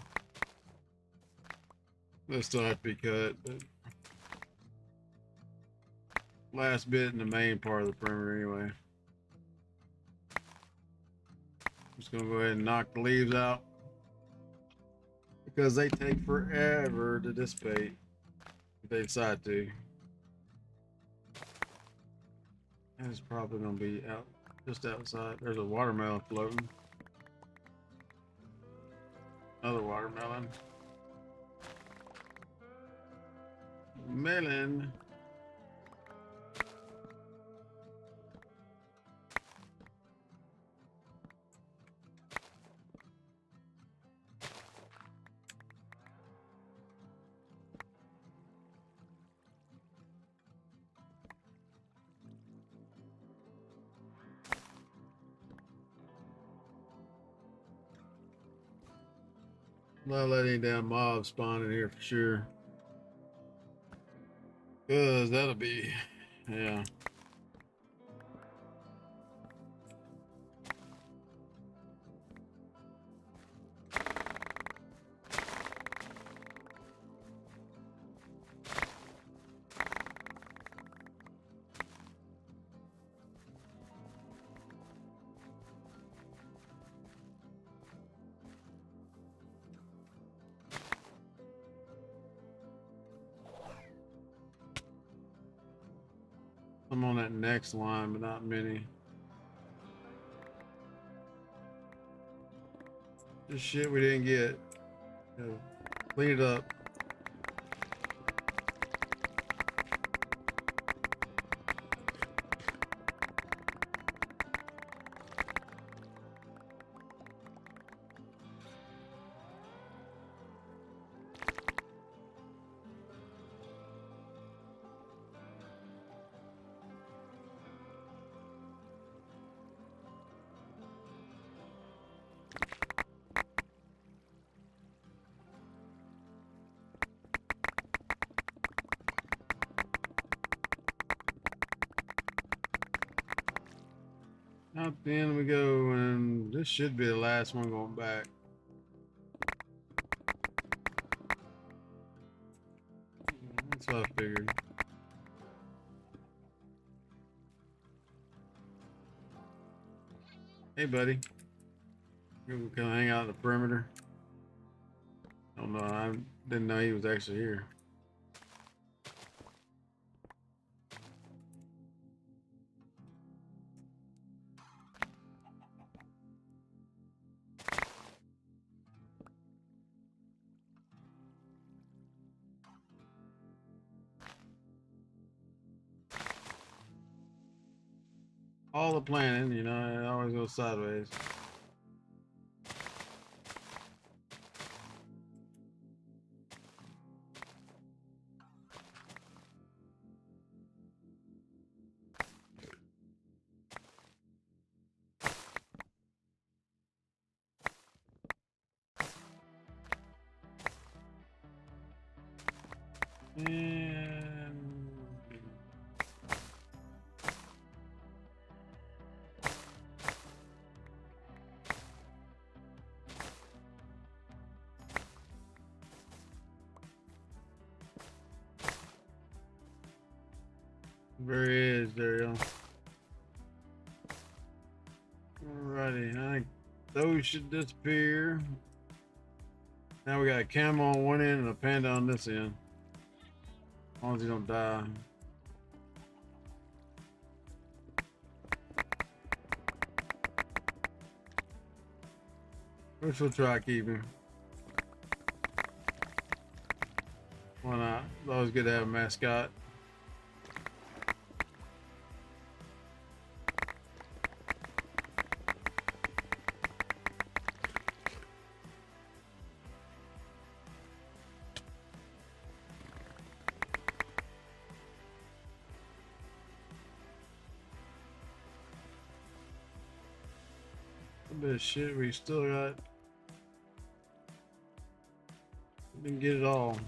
They'll still have to be cut, but last bit in the main part of the perimeter anyway. Just gonna go ahead and knock the leaves out because they take forever to dissipate if they decide to. And it's probably gonna be out just outside. There's a watermelon floating. Another watermelon. Melon. Not let any damn mob spawn in here for sure. Cause that'll be, yeah. I'm on that next line, but not many. Just shit we didn't get. Clean it up. Out the end we go, and this should be the last one going back. That's what I figured. Hey, buddy. You can hang out in the perimeter. I don't know. I didn't know he was actually here. All the planning, you know, it always goes sideways. And very edge there, y'all. Alrighty, I think those should disappear. Now we got a camel on one end and a panda on this end. As long as you don't die. Which we'll try keeping. Why not? It's always good to have a mascot. A bit of shit we still got. Didn't get it all.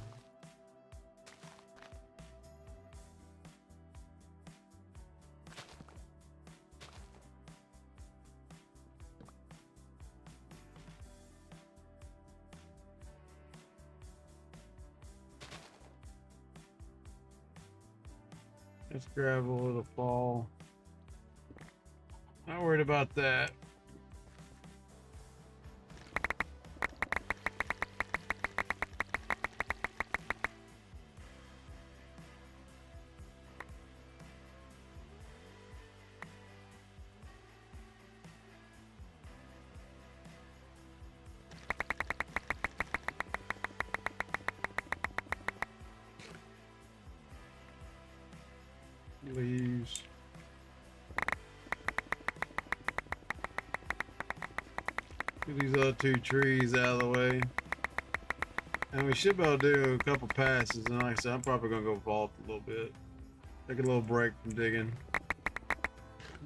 It's gravel, it'll fall. Not worried about that. Leaves. Get these other two trees out of the way. And we should be able to do a couple passes. And like I said, I'm probably going to go vault a little bit. Take a little break from digging.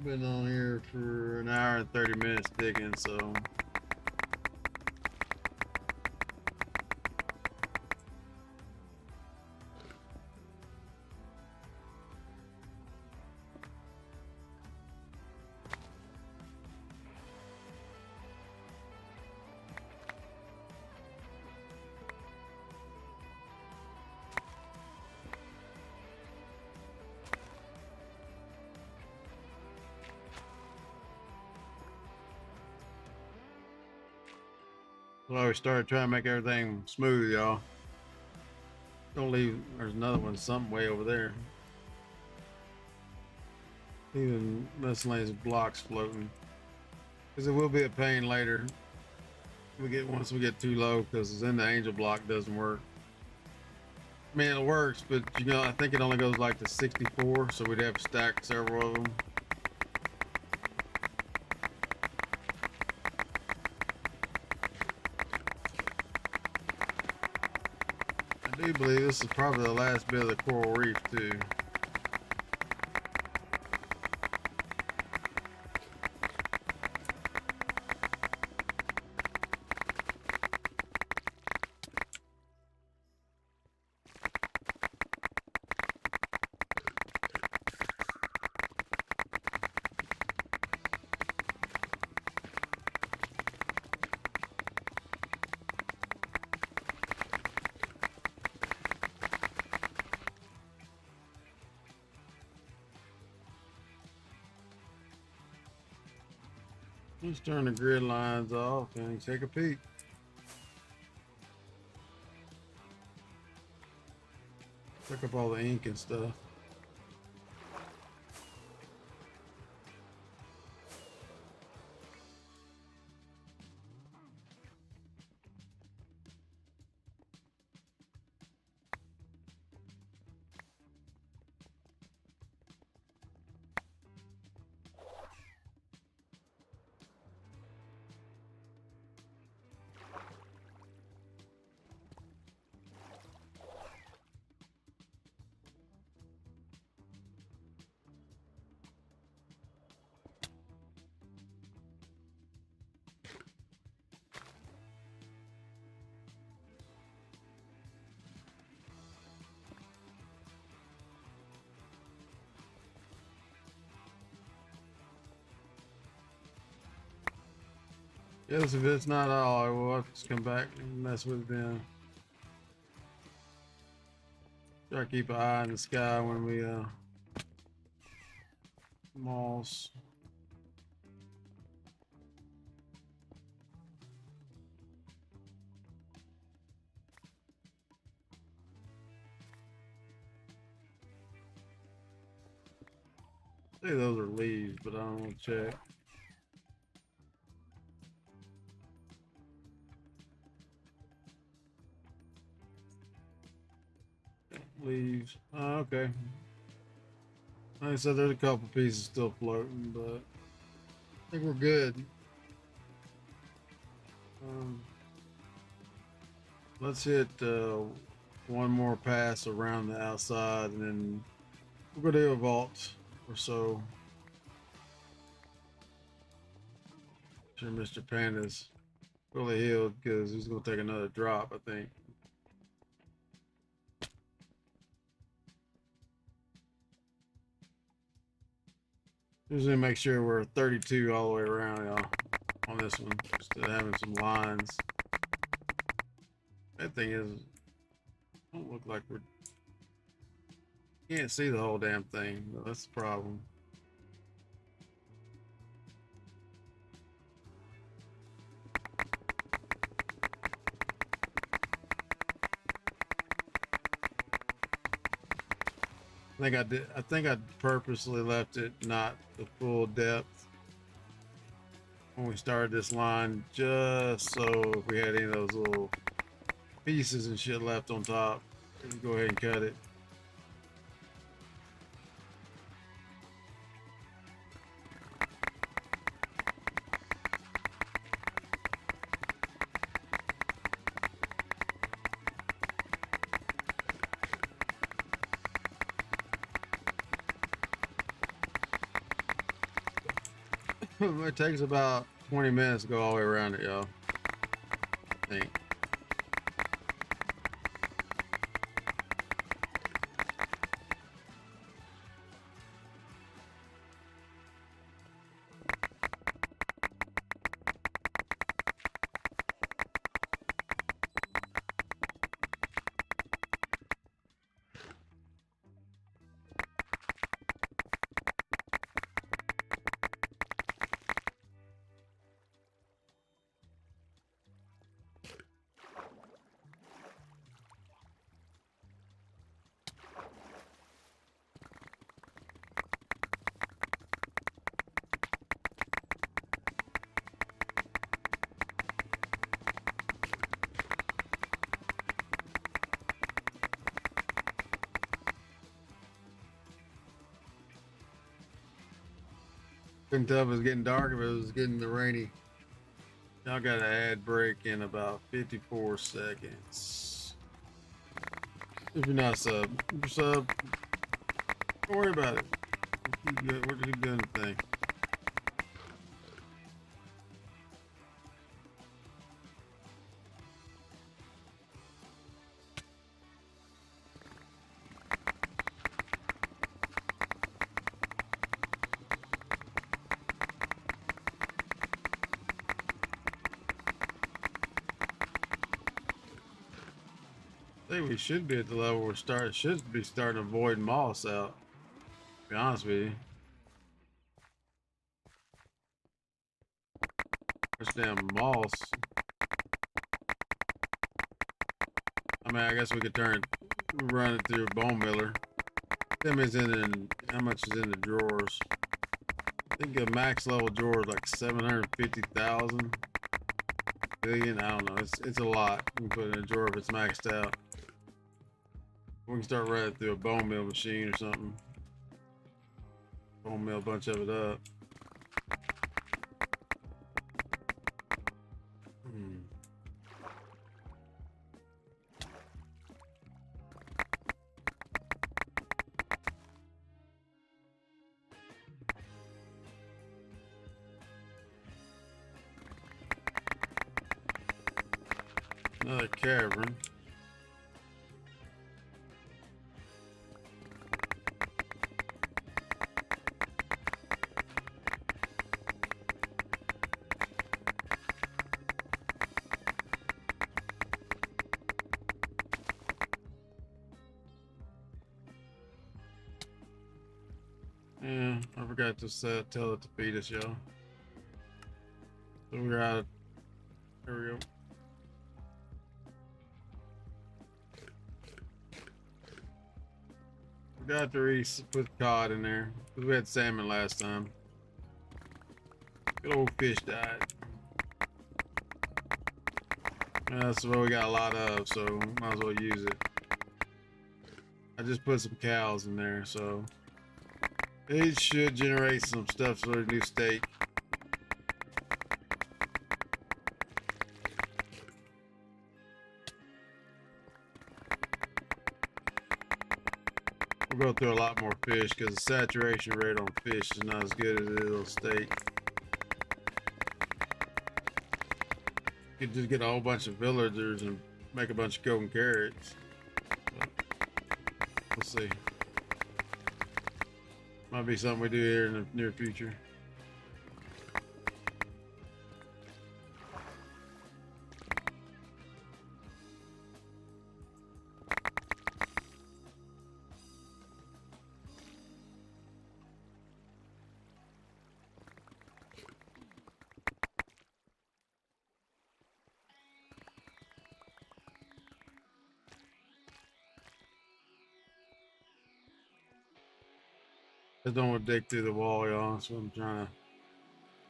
Been on here for an hour and 30 minutes digging, so. Well, we started trying to make everything smooth, y'all. Don't leave. There's another one, something way over there. Even miscellaneous blocks floating. Because it will be a pain later. Once we get too low, because then the angel block doesn't work. I mean, it works, but you know, I think it only goes like to 64, so we'd have to stack several of them. I do believe this is probably the last bit of the coral reef too. Let's turn the grid lines off and take a peek. Pick up all the ink and stuff. Yes, if it's not all, I will have to come back and mess with it then. Try to keep an eye in the sky when we moss. I say those are leaves, but I don't want to check. leaves. Okay. Like I said, there's a couple pieces still floating, but I think we're good. Um, let's hit one more pass around the outside, and then we're gonna do a vault or so. Sure, Mr. Panda's fully healed because he's gonna take another drop, I think. Just gonna make sure we're 32 all the way around, y'all, on this one, instead of having some lines. That thing is, don't look like we're, can't see the whole damn thing. That's the problem. I think I purposely left it not the full depth when we started this line, just so if we had any of those little pieces and shit left on top, we can go ahead and cut it. It takes about 20 minutes to go all the way around it, y'all. I think. Couldn't tell if it was getting dark, if it was getting the rainy. Y'all got an ad break in about 54 seconds. If you're not sub, if you're sub, don't worry about it. We're keep doing the thing. I think we should be at the level we're starting. Should be starting to avoid moss out. To be honest with you. This damn moss. I mean, I guess we could run it through a bone miller. How much is in the drawers? I think a max level drawer is like 750,000 billion. I don't know. It's a lot. We can put it in a drawer if it's maxed out. We can start running through a bone mill machine or something. Bone mill a bunch of it up. Another cavern. Yeah, I forgot to tell it to feed us, y'all. So we're out. There we go. Forgot to put cod in there because we had salmon last time. Good old fish diet. That's what we got a lot of, so might as well use it. I just put some cows in there, so it should generate some stuff for a new state. We'll go through a lot more fish because the saturation rate on fish is not as good as it is on steak. You could just get a whole bunch of villagers and make a bunch of golden carrots. But we'll see. Might be something we do here in the near future. I don't want to dig through the wall, y'all. So I'm trying to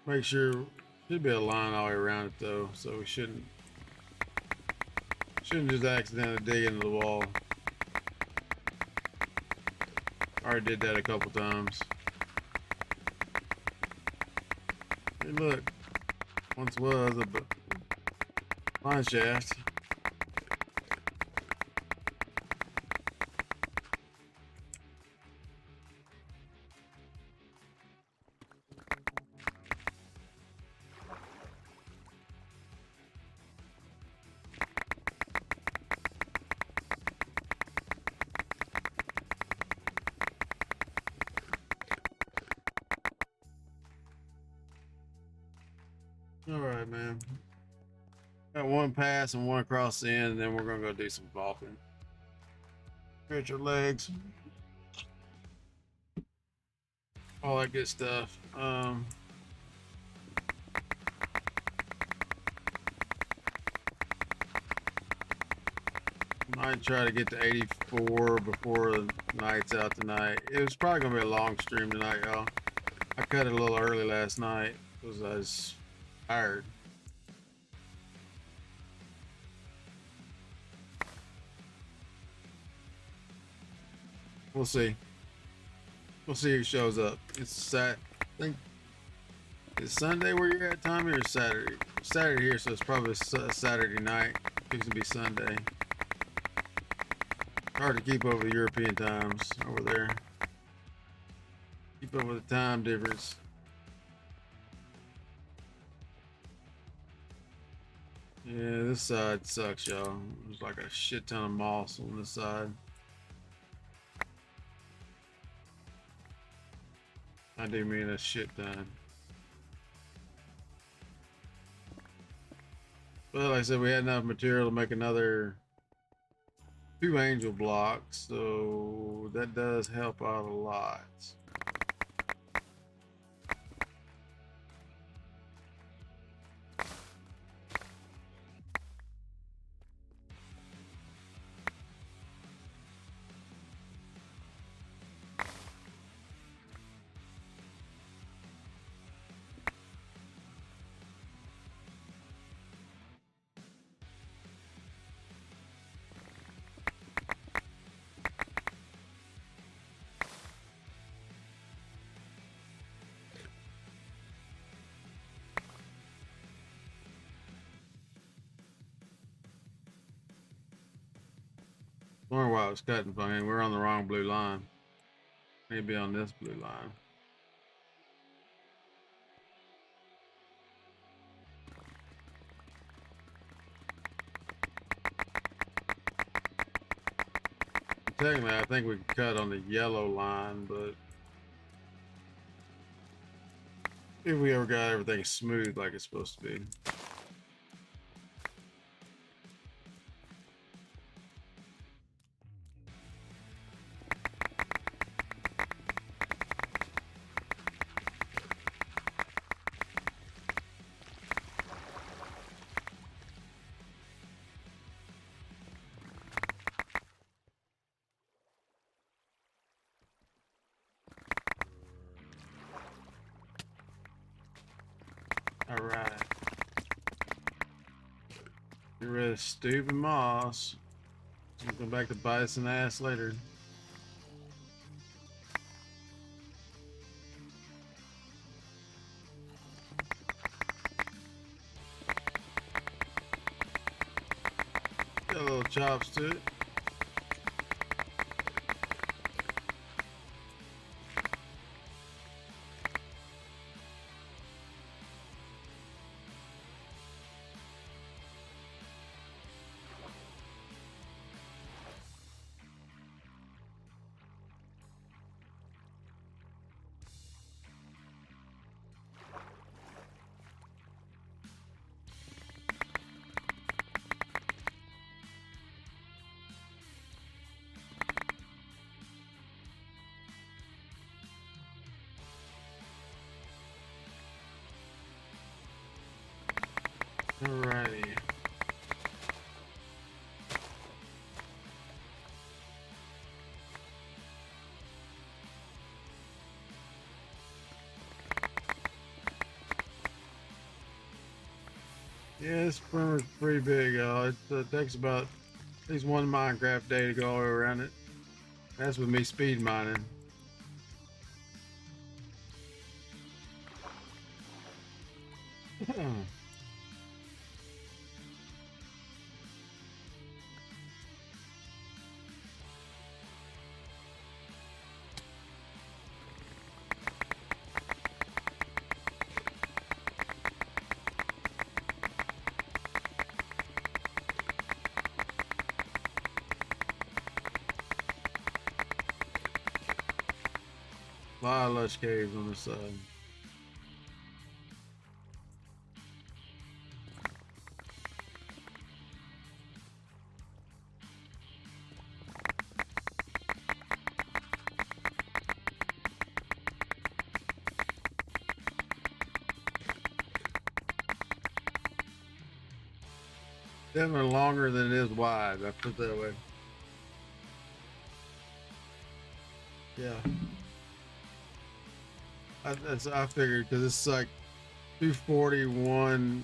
make sure. Should be a line all the way around it though, so we shouldn't just accidentally dig into the wall. Already did that a couple times. Hey, look, once was a mine shaft. All right, man. Got one pass and one across the end, and then we're gonna go do some vaulting. Stretch your legs, all that good stuff. Might try to get to 84 before the night's out tonight. It was probably gonna be a long stream tonight, y'all. I cut it a little early last night because I was tired. We'll see. We'll see who shows up. It's I think it's Sunday where you're at, Tommy, or Saturday? Saturday here, so it's probably Saturday night. It's gonna be Sunday. Hard to keep over the European times over there. Keep up with the time difference. Yeah, this side sucks, y'all. There's like a shit ton of moss on this side. I do mean a shit ton. But like I said, we had enough material to make another 2 angel blocks, so that does help out a lot. Wonder why I was cutting funny. We're on the wrong blue line. Maybe on this blue line. Technically, I think we could cut on the yellow line, but if we ever got everything smooth like it's supposed to be. All right. Get rid of stupid moss. We'll come back to bite us in the ass later. pork chops to it. Alrighty. Yeah, this primer's pretty big, y'all. It takes about at least one Minecraft day to go all the way around it. That's with me speed mining. A lot of lush caves on this side. Definitely longer than it is wide. I put it that way. Yeah. I figured because it's like 2:41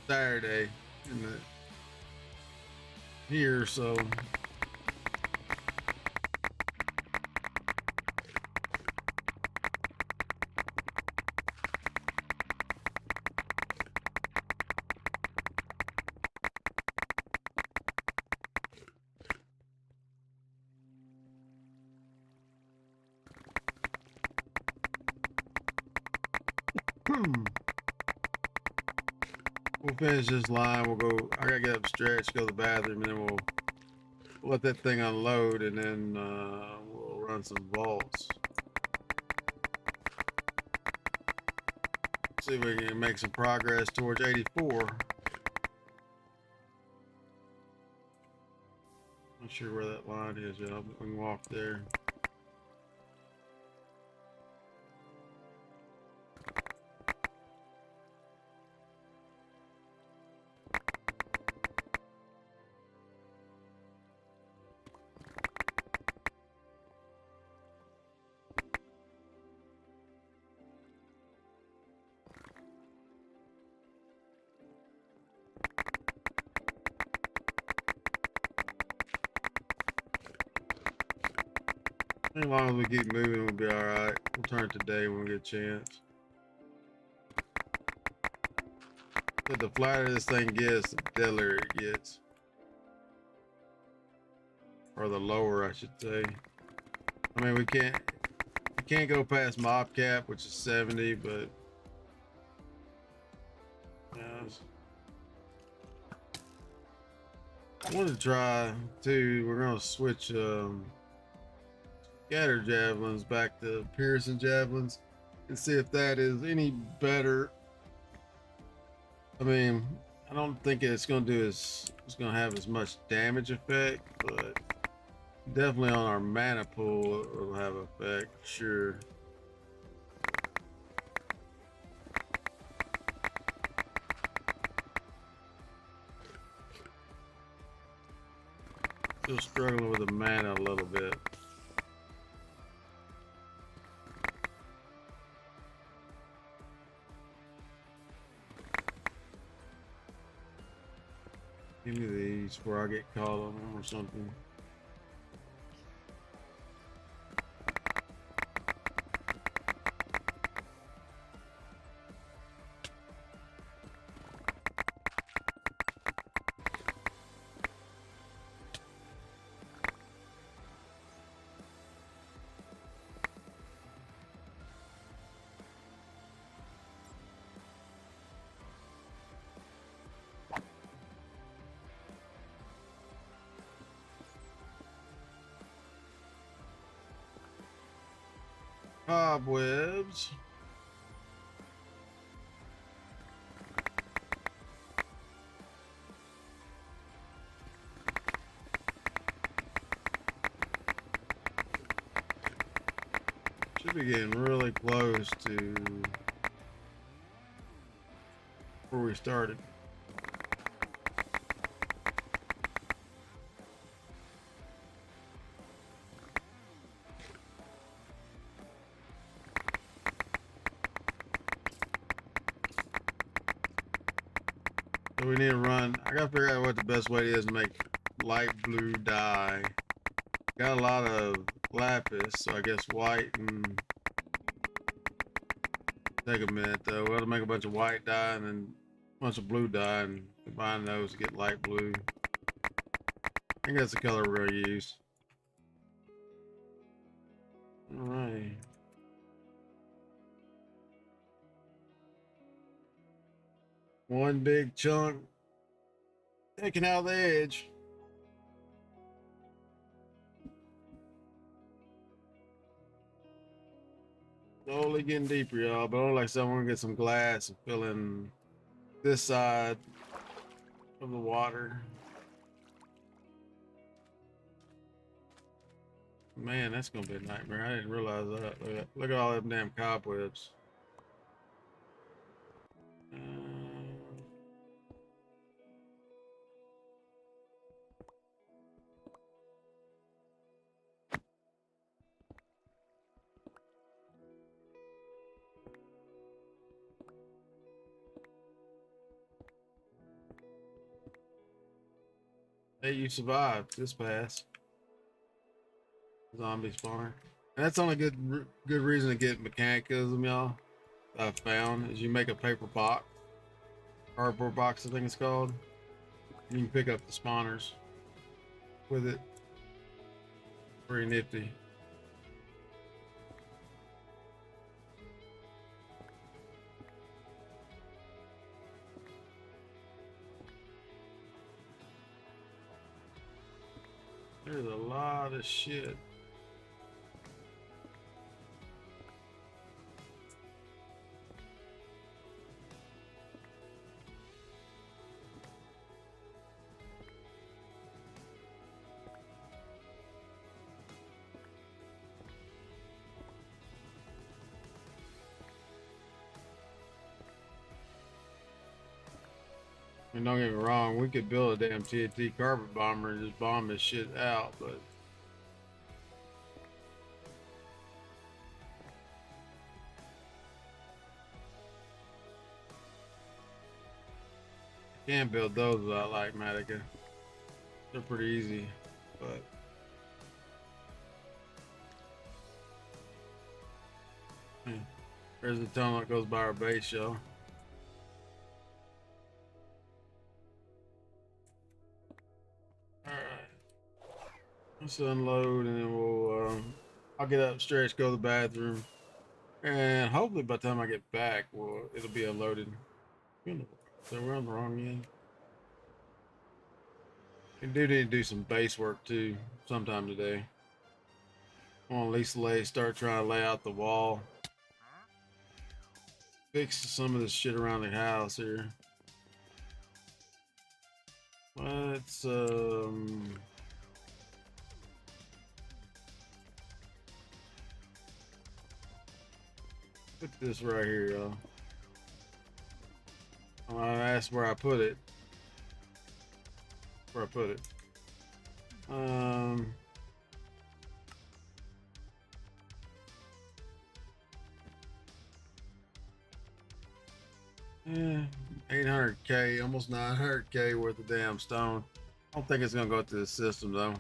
Saturday in the here, so we'll finish this line. We'll go. I gotta get up, stretch, go to the bathroom, and then we'll let that thing unload, and then we'll run some vaults. See if we can make some progress towards 84. Not sure where that line is yet. We can walk there. As long as we keep moving, we'll be alright. We'll turn it to day when we get a chance. But the flatter this thing gets, the deadlier it gets. Or the lower, I should say. I mean, we can't go past mob cap, which is 70, but yeah, I want to try too. We're gonna switch scatter javelins back to Pearson javelins and see if that is any better. I mean, I don't think it's gonna have as much damage effect, but definitely on our mana pool it'll have effect for sure. Still struggling with the mana a little bit. Give me these before I get caught on them or something. Cobwebs. Should be getting really close to where we started. So we need to run. I gotta figure out what the best way is to make light blue dye. Got a lot of lapis, so I guess white and take a minute though. We'll have to make a bunch of white dye and then a bunch of blue dye and combine those to get light blue. I think that's the color we're gonna use. All right. One big chunk taking out the edge. Slowly getting deeper, y'all, but only like someone get some glass and fill in this side of the water. Man, that's gonna be a nightmare. I didn't realize that. Look at all them damn cobwebs. Hey, you survived this pass. Zombie spawner. And that's only good reason to get mechanicism, y'all. I found is you make a paper box, cardboard box, I think it's called. You can pick up the spawners with it. Pretty nifty. There's a lot of shit. And don't get me wrong, we could build a damn TNT carpet bomber and just bomb this shit out, but you can't build those without like Matica. They're pretty easy, but there's the tunnel that goes by our base, y'all. Let's unload and then we'll I'll get up, stretch, go to the bathroom, and hopefully by the time I get back, it'll be unloaded. So we're on the wrong end. We do need to do some base work too sometime today. I want to at least start trying to lay out the wall, fix some of this shit around the house here. Let's put this right here, y'all. That's where I put it. Where I put it. Yeah, 800K, almost 900K worth of damn stone. I don't think it's gonna go through the system though.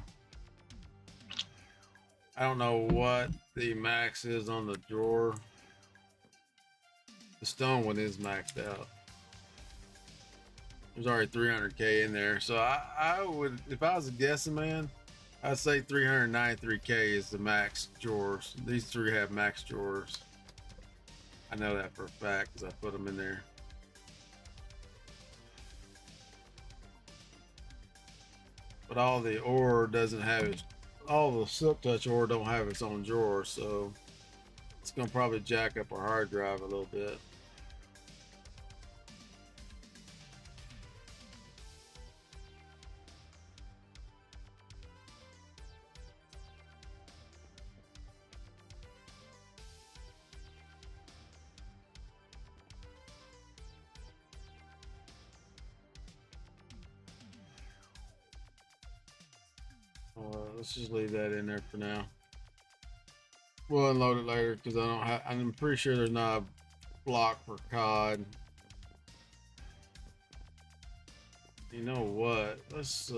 I don't know what the max is on the drawer. The stone one is maxed out. There's already 300K in there, so I would, if I was guessing, man, I'd say 393K is the max drawers. These three have max drawers. I know that for a fact because I put them in there. But all the ore doesn't have it. All the silk touch ore don't have its own drawer, so It's gonna probably jack up our hard drive a little bit. Let's just leave that in there for now. We'll unload it later because I don't have. I'm pretty sure there's not a block for COD. You know what? Let's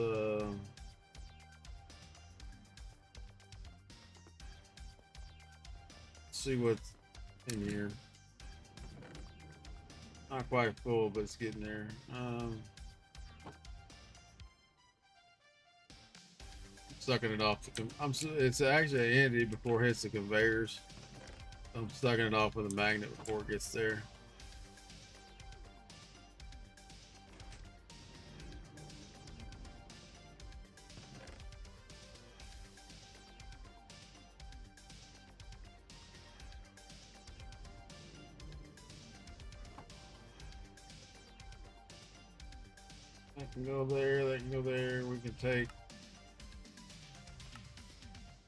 see what's in here. Not quite full, but it's getting there. Sucking it off. It's actually empty before it hits the conveyors. I'm sucking it off with a magnet before it gets there. That can go there, that can go there. We can take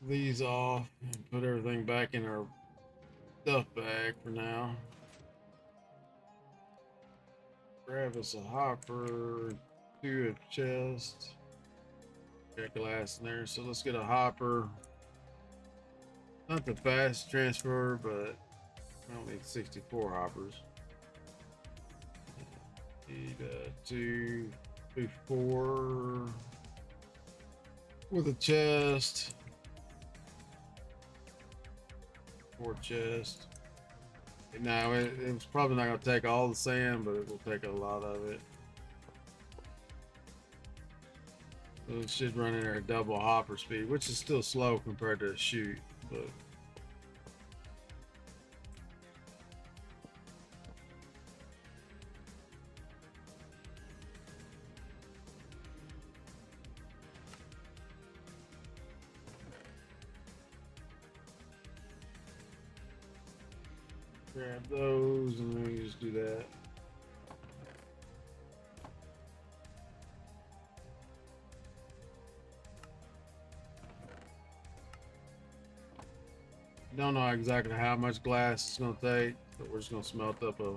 these off and put everything back in our stuff bag for now. Grab us a hopper, do a chest. Got glass in there, so let's get a hopper. Not the fast transfer, but I don't need 64 hoppers. Need 2, 3, 4 with a chest. 4 chest. Now it's probably not going to take all the sand, but it will take a lot of it. So it should run in at double hopper speed, which is still slow compared to a chute, but grab those and then we just do that. Don't know exactly how much glass it's going to take, but we're just going to smelt up a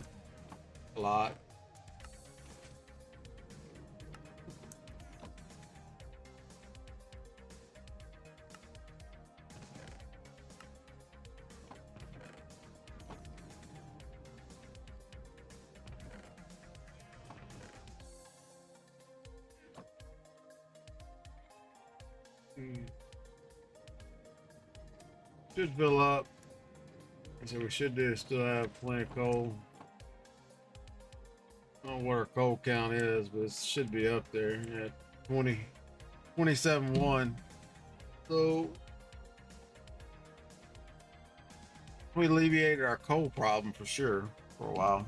lot. Should fill up. So we should do still have plenty of coal. I don't know what our coal count is, but it should be up there at 27.1. So we alleviated our coal problem for sure for a while.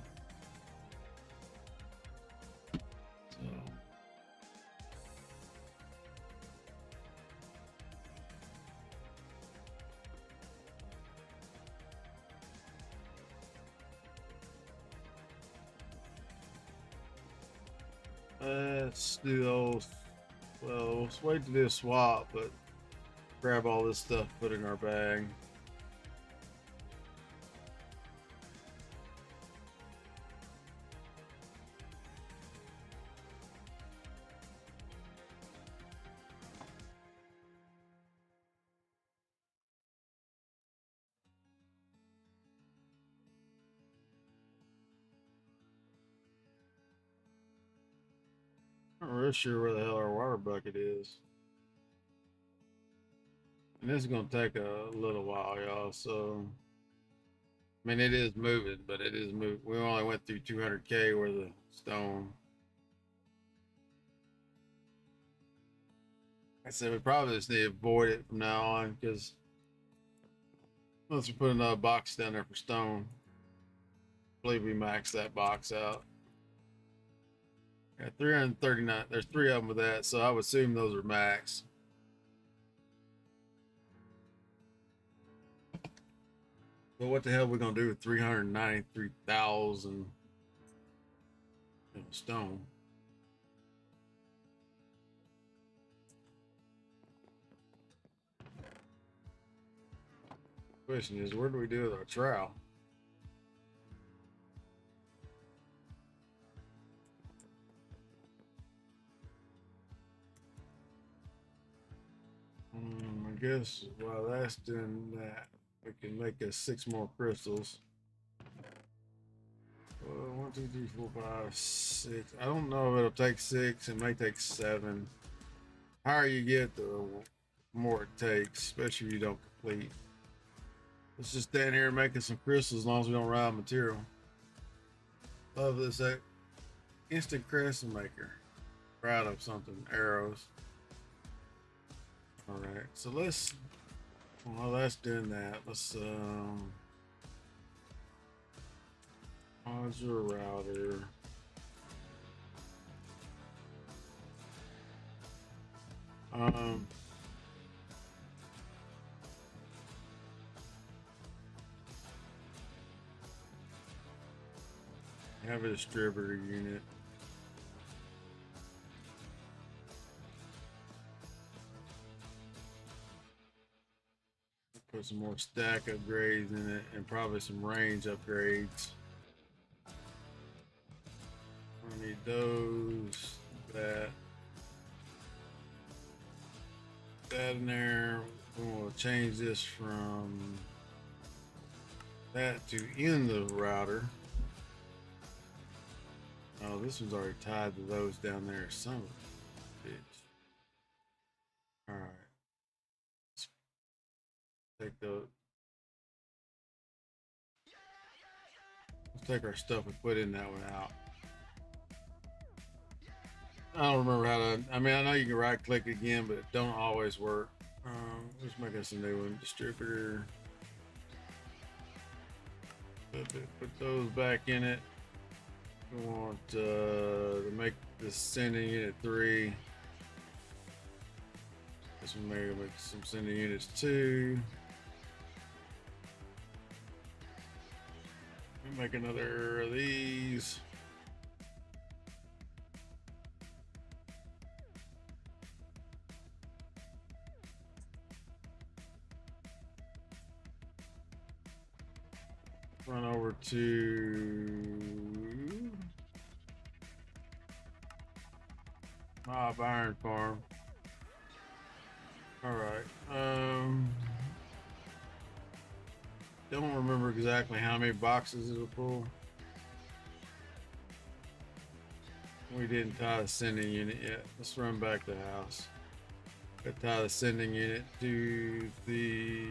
Let's do those. Well, let's wait to do a swap, but grab all this stuff, put it in our bag. I'm not really sure where the hell our water bucket is. And this is going to take a little while, y'all. So, I mean, it is moving, but it is moving. We only went through 200K worth of stone. I said we probably just need to avoid it from now on because once we put another box down there for stone, I believe we maxed that box out. Got 339. There's 3 of them with that, so I would assume those are max. But what the hell are we gonna do with 393,000 stone? Question is, what do we do with our trowel? I guess while that's doing that, we can make us 6 more crystals. 1, 2, 3, 4, 5, 6. I don't know if it'll take 6. It may take 7. The higher you get, the more it takes, especially if you don't complete. Let's just stand here making some crystals as long as we don't run out of material. Love this instant crystal maker. Proud of something. Arrows. Alright, so let's, while that's doing that, let's module router. Have a distributor unit. Put some more stack upgrades in it and probably some range upgrades. I need those, that in there. We'll change this from that to in the router. Oh, this one's already tied to those down there. Son of a bitch. All right. Take the. Let's take our stuff and put in that one out. I don't remember how to. I mean, I know you can right click again, but it don't always work. Let's make us a new one. Distributor. Put those back in it. We want to make this sending unit 3. This one maybe make some sending units 2. Make another of these. Run over to Mob Iron Farm. All right. Don't remember exactly how many boxes it'll pull. We didn't tie the sending unit yet. Let's run back to the house. Got tie the sending unit to the.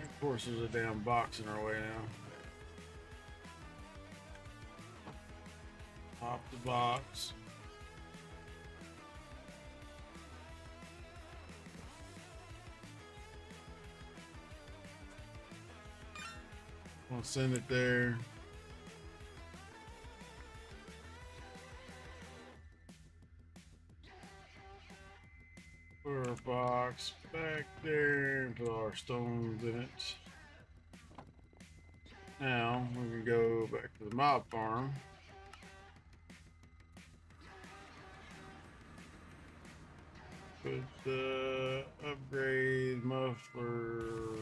Of course, there's a damn box in our way now. Pop the box. I'll send it there. Put our box back there and put our stones in it. Now we can go back to the mob farm. Put the upgrade muffler.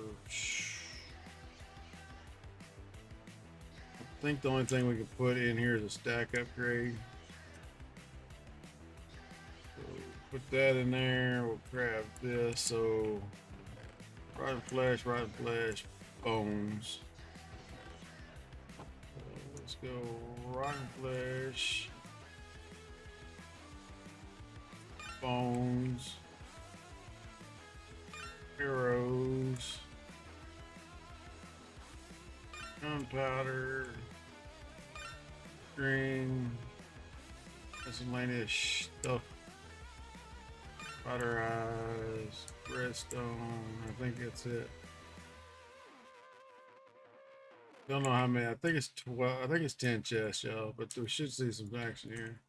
I think the only thing we can put in here is a stack upgrade. So put that in there. We'll grab this. So rotten flesh, bones. So let's go rotten flesh, bones, arrows, gunpowder, string, miscellaneous stuff, powder eyes, redstone. I think that's it. Don't know how many. I think it's 12. I think it's 10 chests, y'all. But we should see some action here.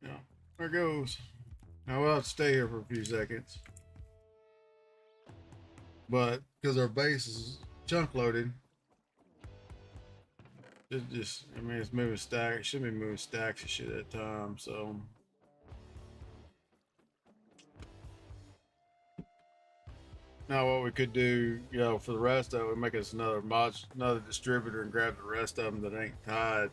Yeah, there it goes. Now we'll have to stay here for a few seconds. but because our base is chunk loaded, it just, I mean, it's moving stacks. It should be moving stacks of shit at a time. So now what we could do, you know, for the rest of it, we make us another distributor and grab the rest of them that ain't tied.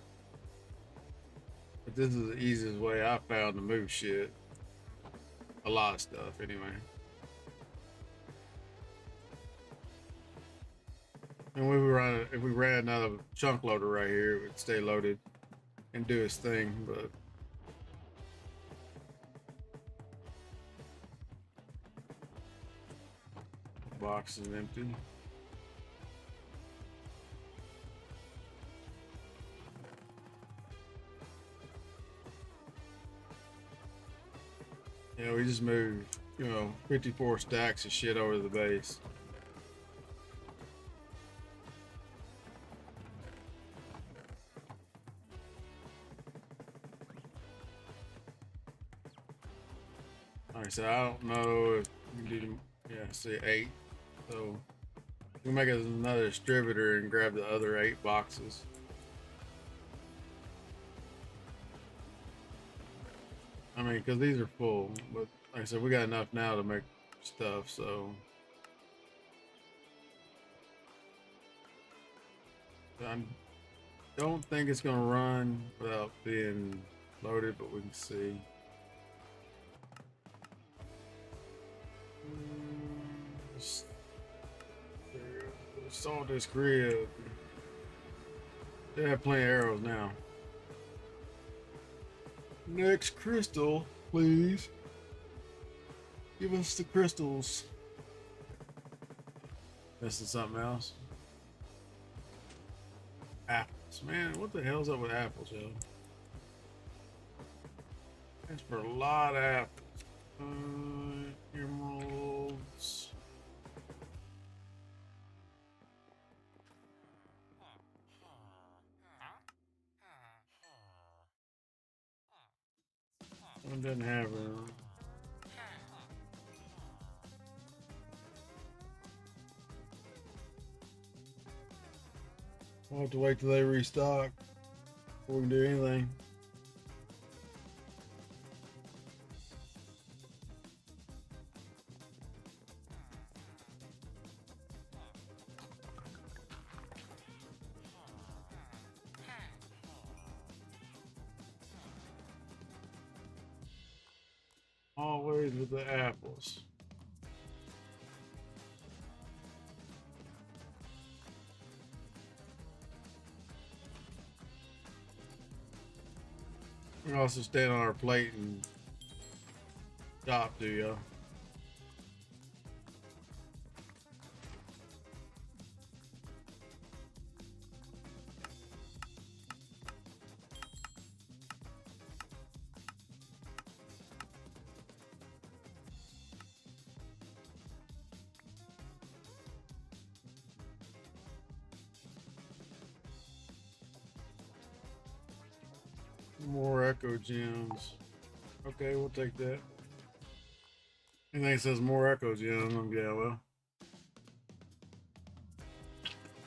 But this is the easiest way I found to move shit. A lot of stuff, anyway. And if we ran another chunk loader right here, it would stay loaded and do its thing. But the box is empty. Yeah, we just moved, 54 stacks of shit over the base. Like I said, I don't know if we can do, say 8. So we can make us another distributor and grab the other 8 boxes. I mean, because these are full, but like I said, we got enough now to make stuff, so. I don't think it's going to run without being loaded, but we can see. Saw this grid. They have plenty of arrows now. Next crystal, please. Give us the crystals. This is something else. Apples. Man, what the hell's up with apples, yo? That's for a lot of apples. Emeralds. One doesn't have it. We'll have to wait till they restock before we can do anything. Always with the apples. We can also stand on our plate and stop, do ya? More echo gems. Okay, we'll take that. Anything that says more echo gems, yeah, well.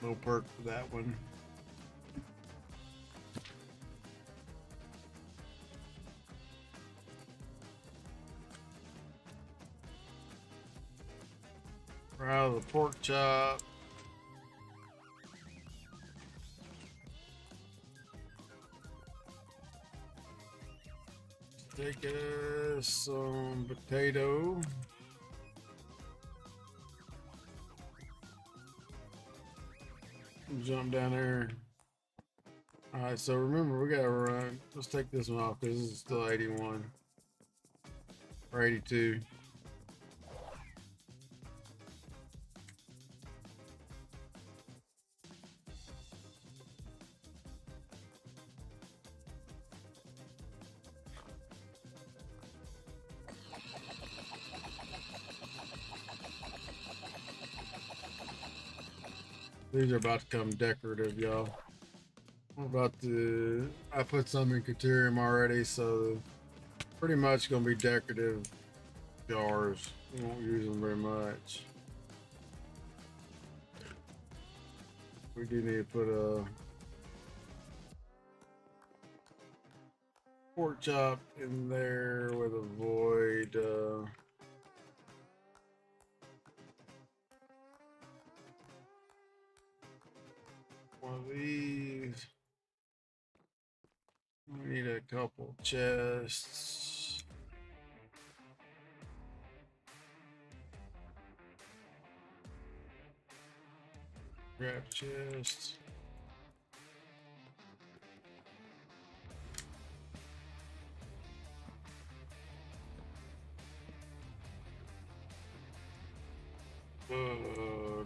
No perk for that one. We're out of the pork chop. Take us some potato. Jump down there. All right, so remember we gotta run. Let's take this one off because this is still 81 or 82. These are about to come decorative, y'all. I'm about to. I put some in Caterium already, so pretty much gonna be decorative jars. We won't use them very much. We do need to put a pork chop in there with a void. One of these. We need a couple chests. Grab chest.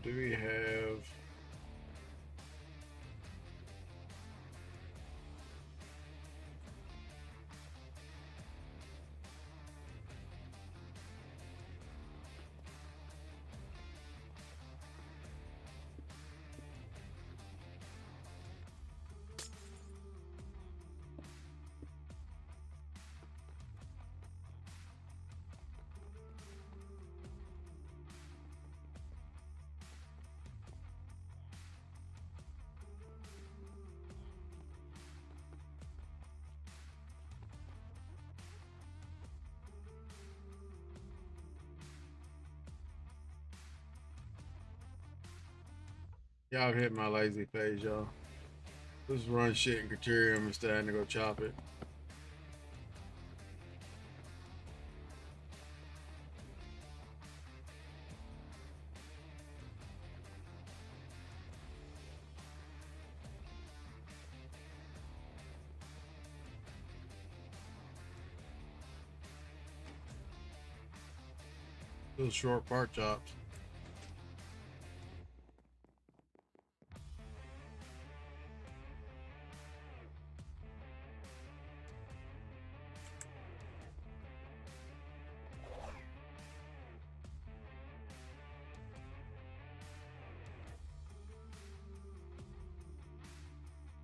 Do we have? Y'all hit my lazy page, y'all. Let's run shit in Criterium instead of having to go chop it. Those short part chops.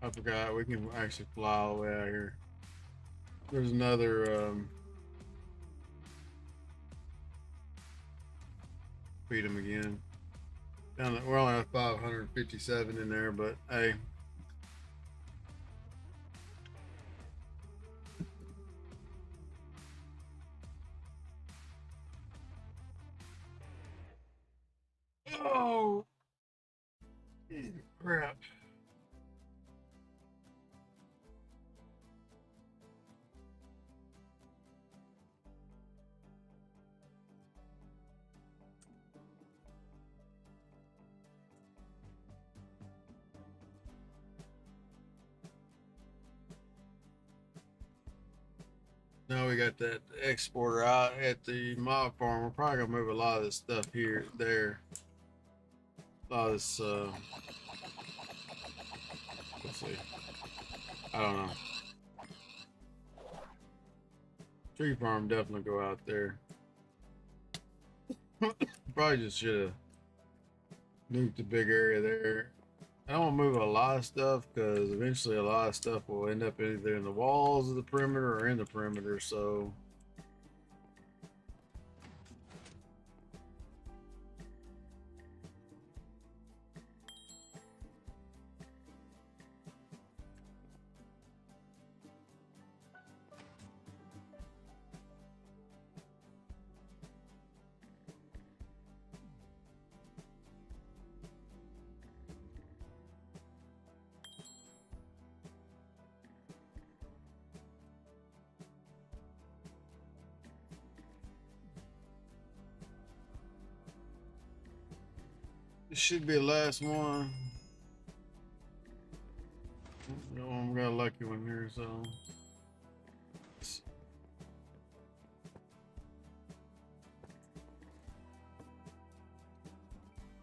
I forgot we can actually fly all the way out here. There's another feed them again. We're only at 557 in there, but hey. Oh, crap. Now we got that exporter out at the mob farm. We're probably gonna move a lot of this stuff here, there. A lot of this, let's see. I don't know. Tree farm definitely go out there. Probably just should have nuked the big area there. I don't want to move a lot of stuff because eventually a lot of stuff will end up either in the walls of the perimeter or in the perimeter. So this should be the last one. No, we got a lucky one here, so.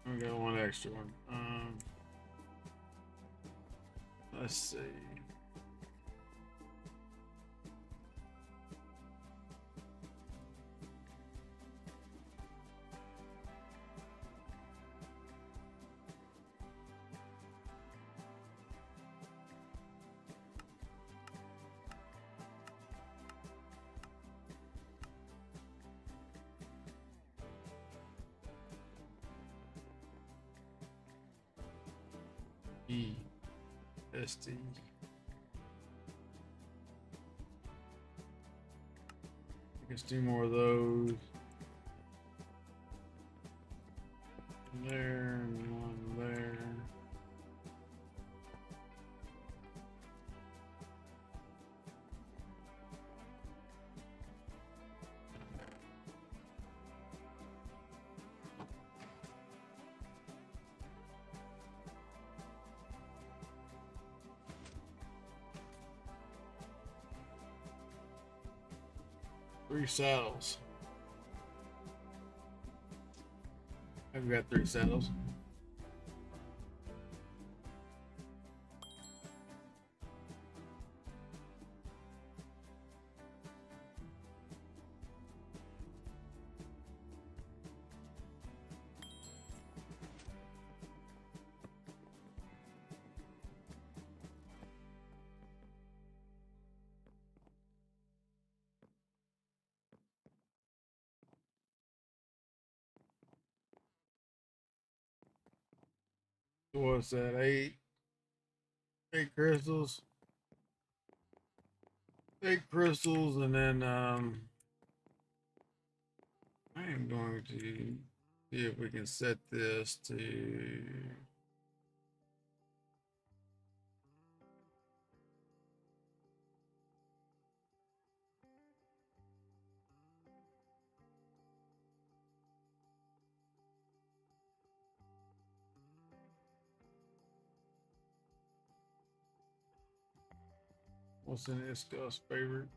We got one extra one. Let's see. E S T. Let's do more of those. There and one there. Three saddles. I've got three saddles. What's that? Eight crystals. 8 crystals, and then I am going to see if we can set this to what's in this guy's favorite?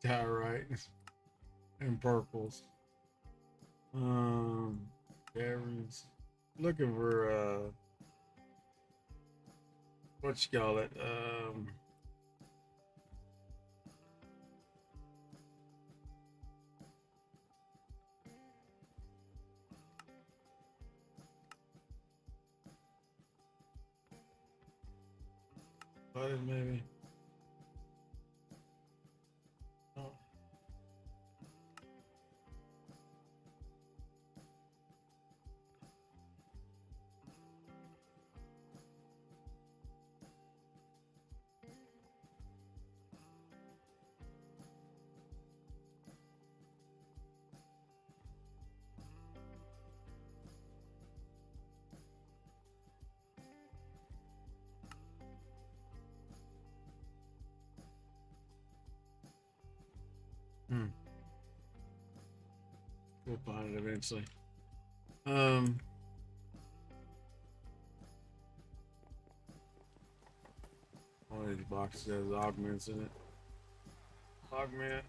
Tyrite and purples. Caverns. Looking for what you call it? Button maybe. Oh. We'll find it eventually. One of these boxes has augments in it. Augment.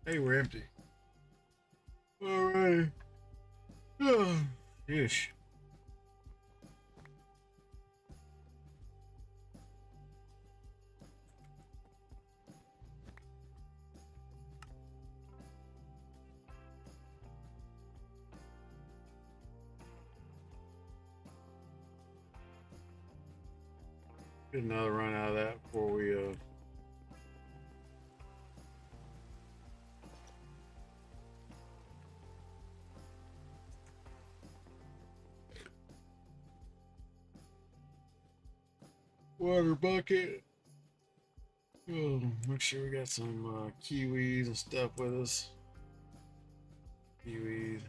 Hey, we're empty. Alright. Ish. Get another run out of that before we water bucket. Oh, make sure we got some kiwis and stuff with us. Kiwis.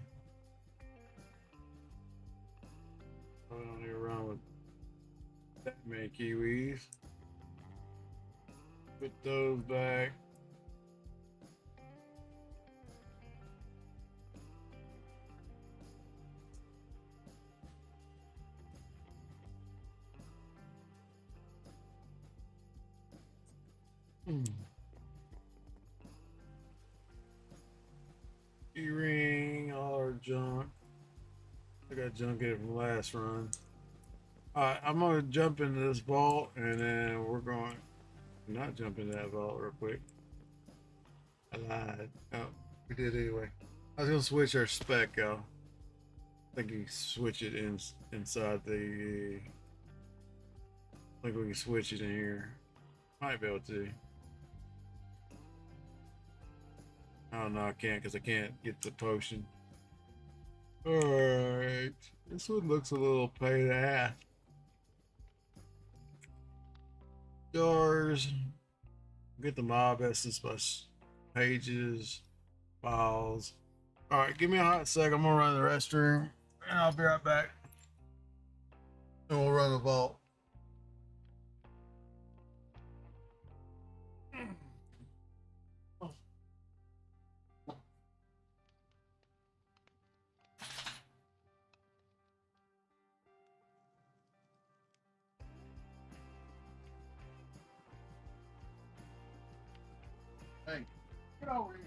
I don't need to run with that many kiwis. Put those back. E-ring, all our junk. I got junk in it from last run. Alright, I'm gonna jump into this vault and then we're going not jump into that vault real quick. I lied. Oh, we did anyway. I was gonna switch our spec out. I think you can switch it inside the I think we can switch it in here. Might be able to. Oh no, I can't because I can't get the potion. Alright. This one looks a little pain in the ass. Yours. Get the mob essence by pages, files. Alright, give me a hot sec. I'm gonna run to the restroom and I'll be right back. And we'll run the vault. Hey, get over here.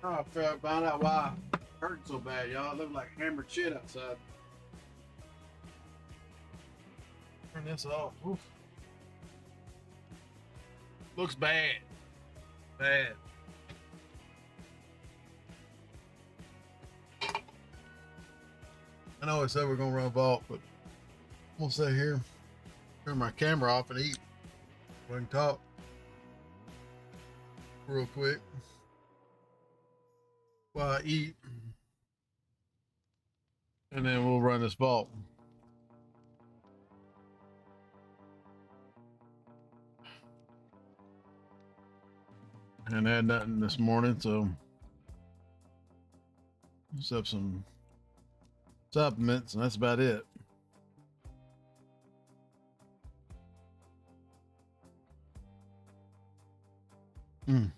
Oh, I found out why it hurting so bad, y'all. It looked like hammered shit outside. Turn this off. Oof. Looks bad. Bad. I know I said we're gonna run vault, but I'm gonna sit here, turn my camera off and eat. We can talk real quick while I eat. And then we'll run this vault. And I had nothing this morning, so just have some supplements, and that's about it. Mm.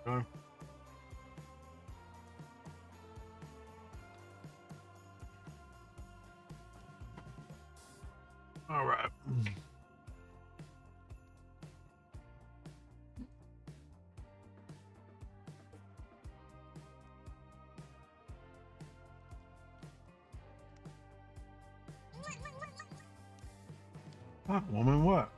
Okay. All right. Fuck, woman, what?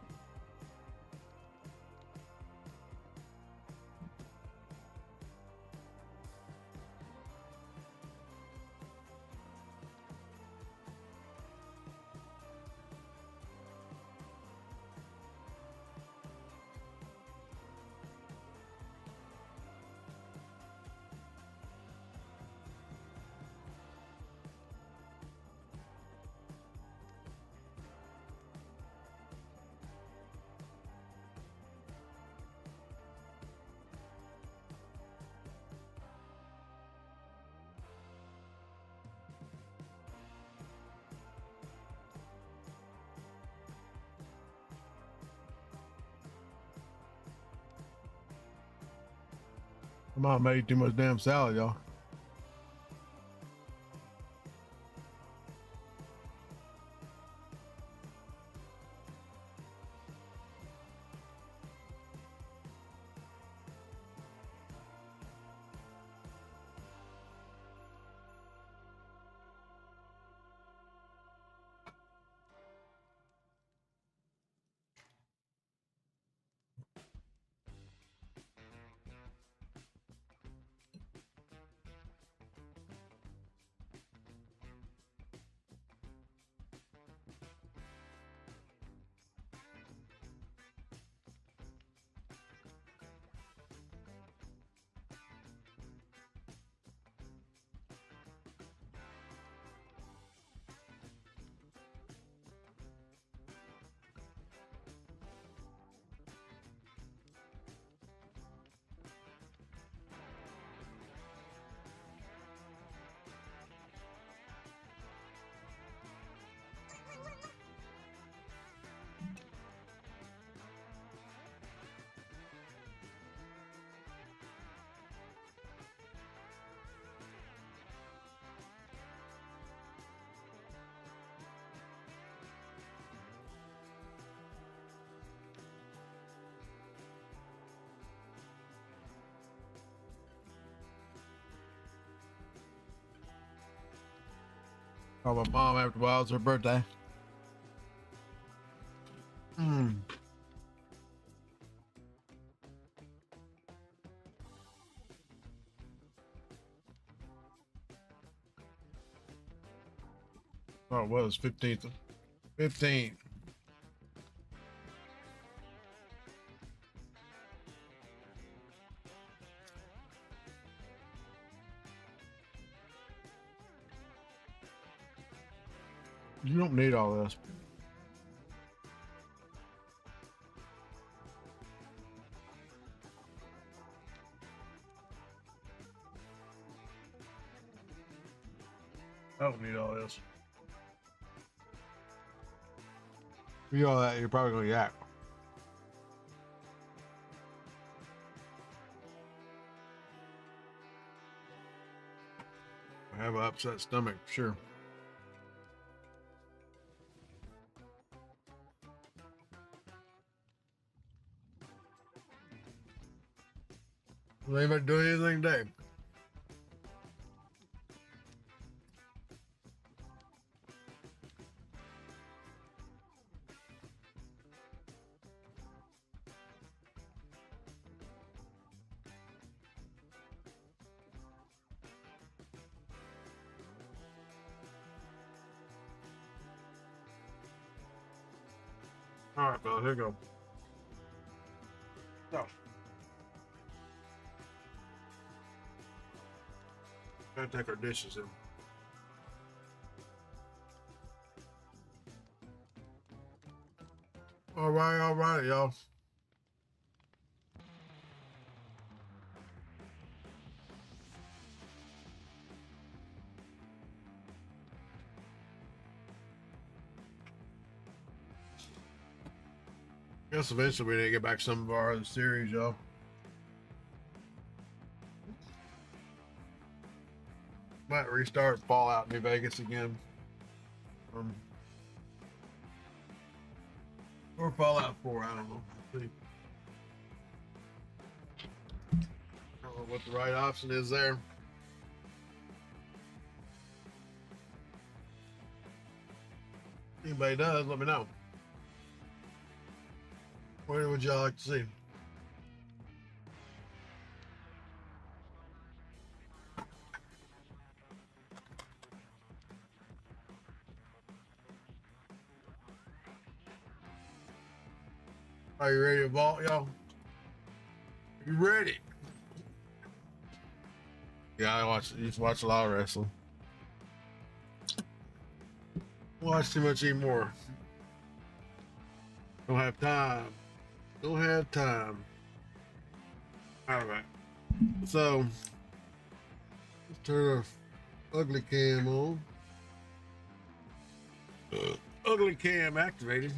I might have made too much damn salad, y'all. Call my mom after a while. It's her birthday. Mm. Oh, it was 15th. 15th. You don't need all this. I don't need all this. If you all that, you're probably gonna yak. I have an upset stomach, sure. Will anybody do anything today? All right, Bill, here you go. So, gotta take our dishes in. All right, y'all. Guess eventually we need to get back some of our other series, y'all. Might restart Fallout New Vegas again. Or Fallout 4, I don't know. See. I don't know what the right option is there. Anybody does, let me know. What would y'all like to see? Are you ready to vault, y'all? You ready? Yeah, I used to watch a lot of wrestling. Watch too much anymore. Don't have time. Don't have time. All right. So, let's turn our ugly cam on. Ugly cam activated.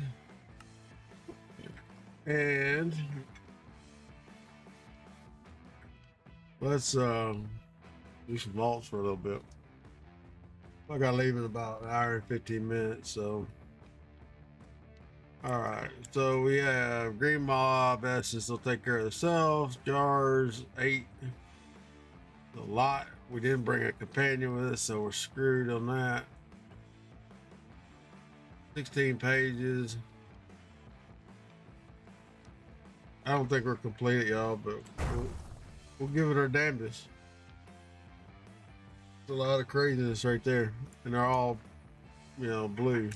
And let's do some vaults for a little bit. I gotta leave in about an hour and 15 minutes, so. All right, so we have green mob S's will take care of themselves. Jars 8, a lot. We didn't bring a companion with us, so we're screwed on that. 16 pages. I don't think we're complete, y'all, but we'll give it our damnedest. There's a lot of craziness right there, and they're all, blue.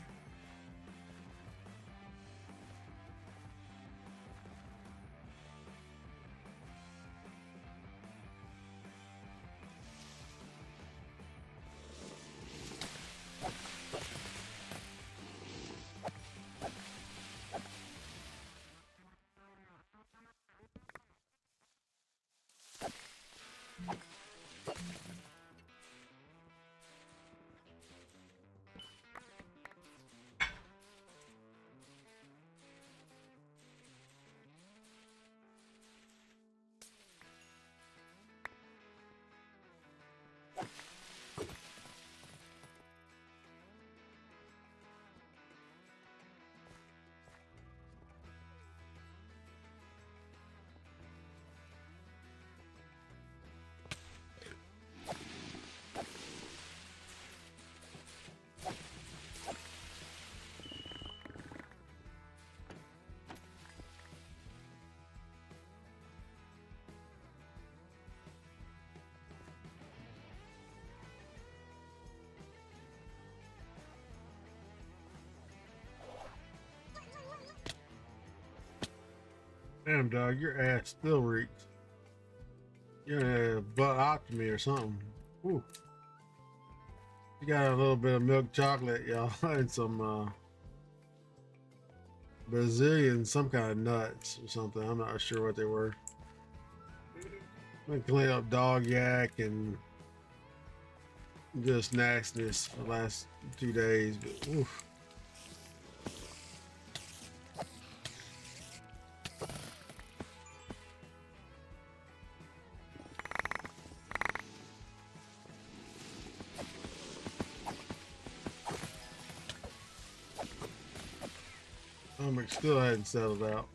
Damn, dog, your ass still reeks. You're gonna have butt optomy or something. Ooh. You got a little bit of milk chocolate, y'all, and some Brazilian, some kind of nuts or something. I'm not sure what they were. I clean up dog yak and just nastiness for the last 2 days, but oof. Stomach still hadn't settled out.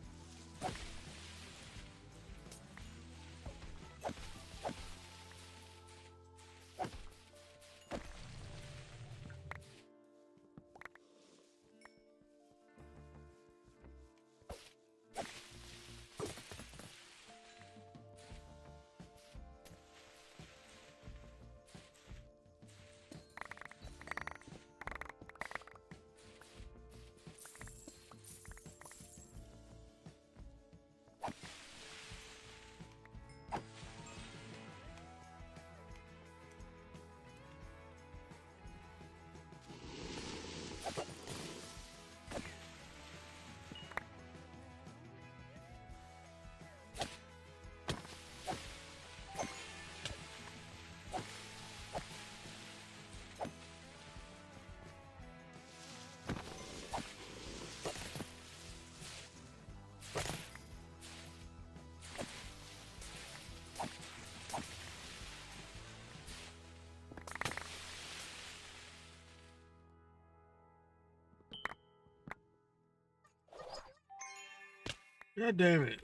God damn it.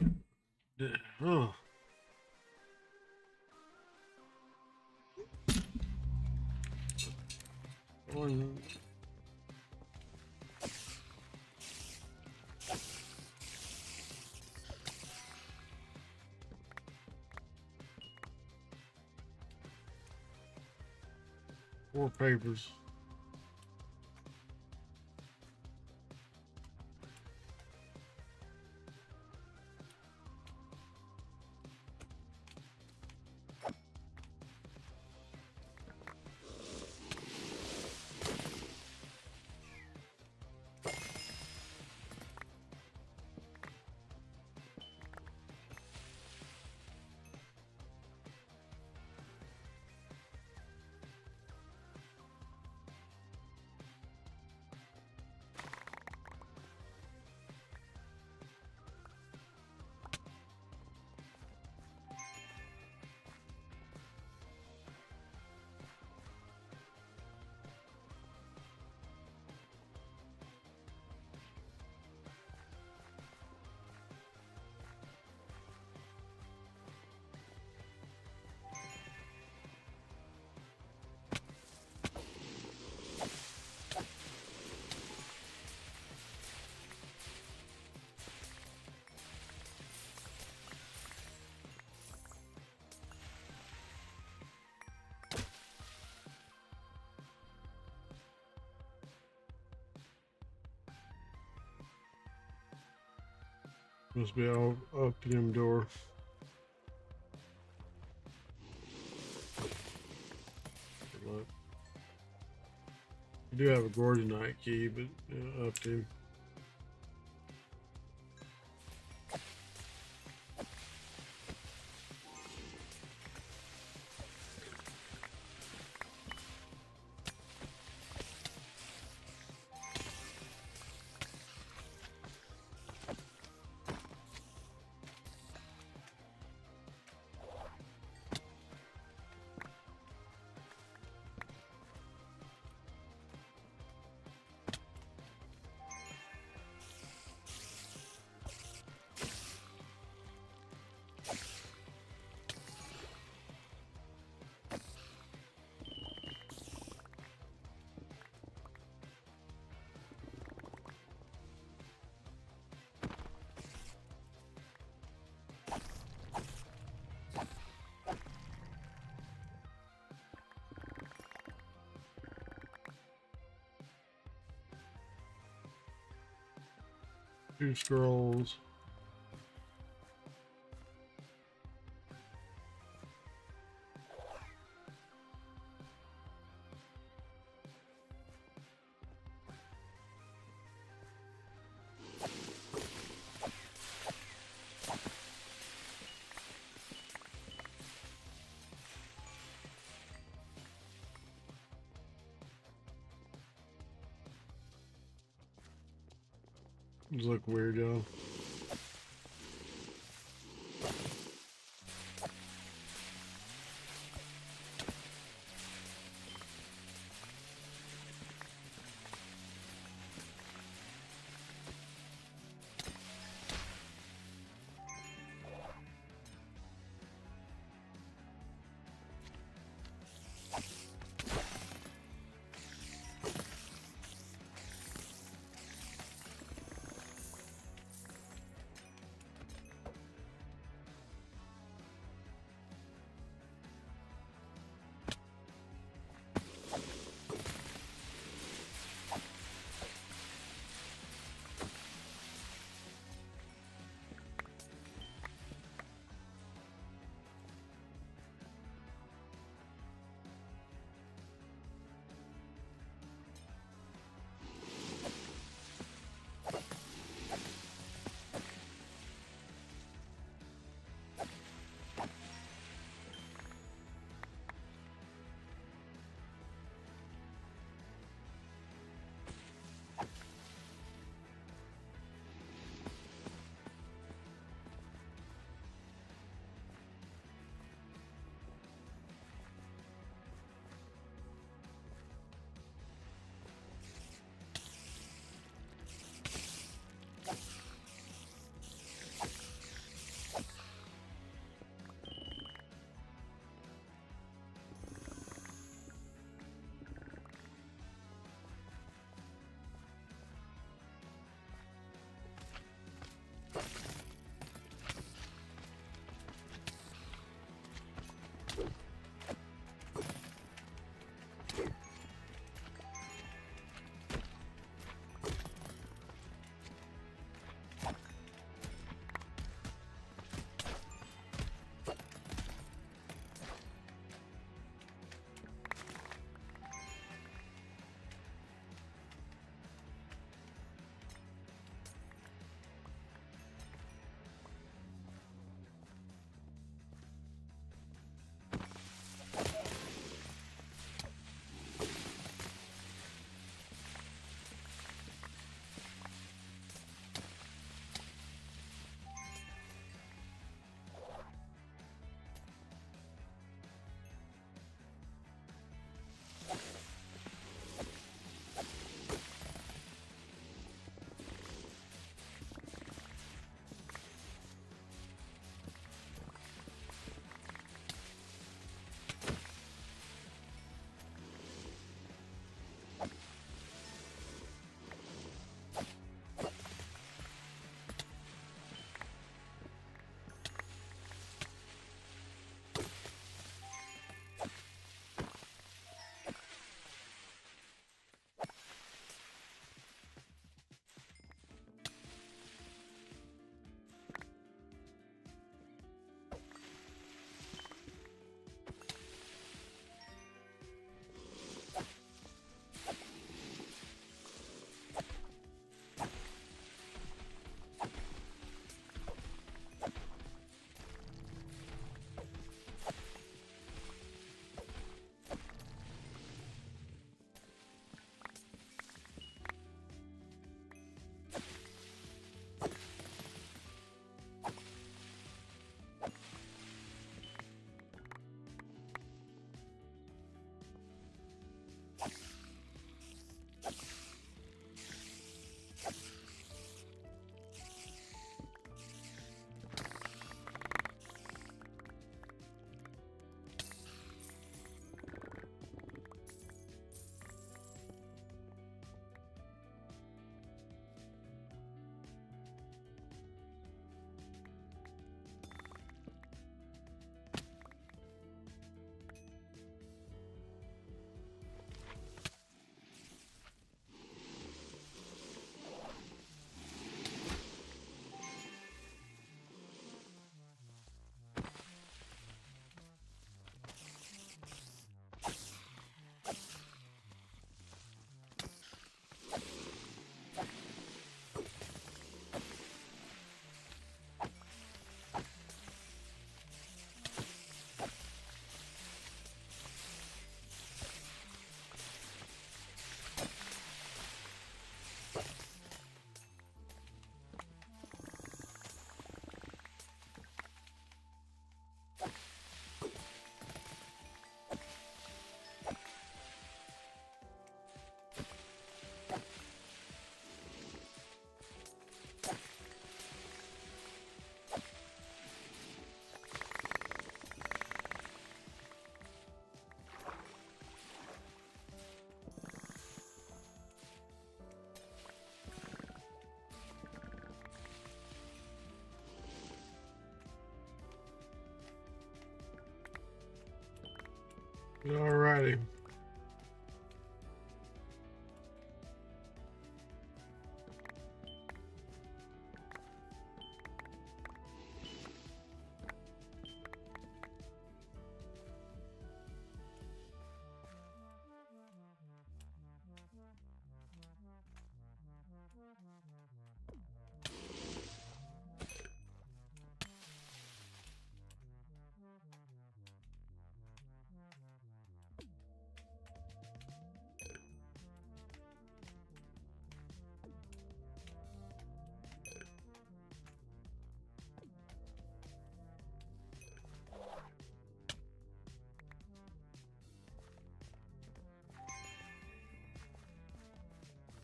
Oh. One. 4 papers. Must be all up to them door. Good luck. I do have a Gordonite key, but up to him. Two scrolls. These look weird, y'all. Alrighty.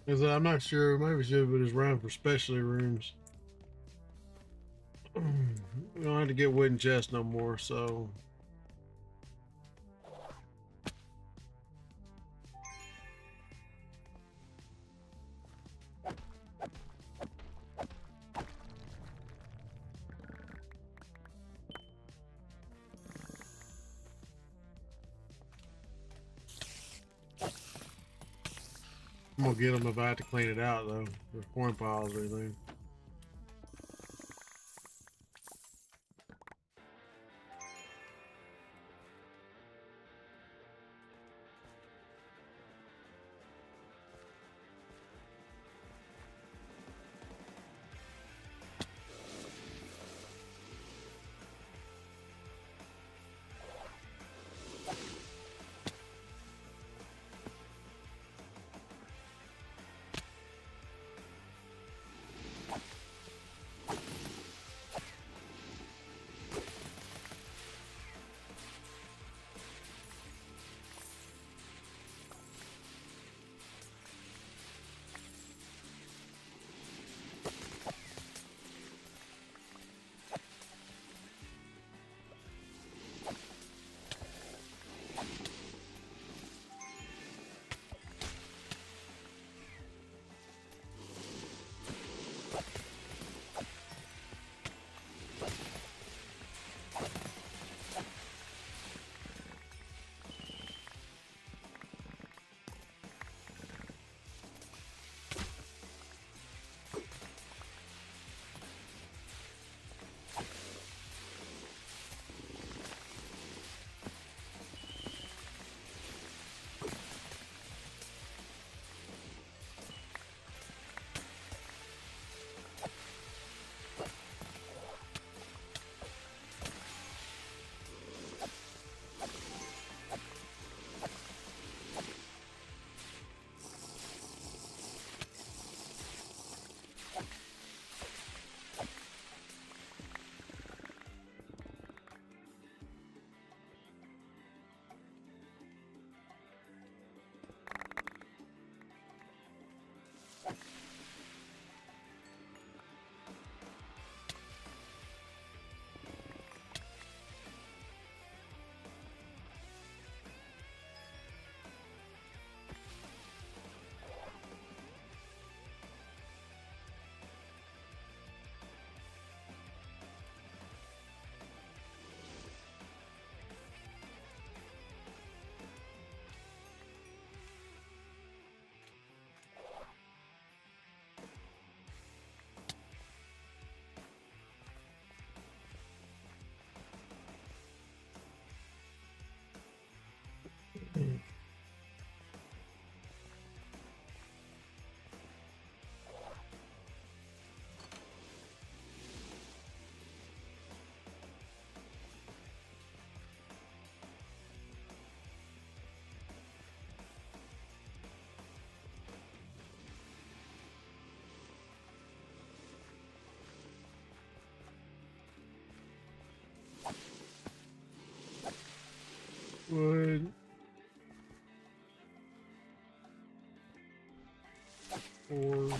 Because I'm not sure. Maybe we should just run for specialty rooms. We don't have to get wooden chests no more, so. I'm gonna get them if I have to clean it out though. There's corn piles or anything. Wood. Ores.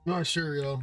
Not sure, y'all.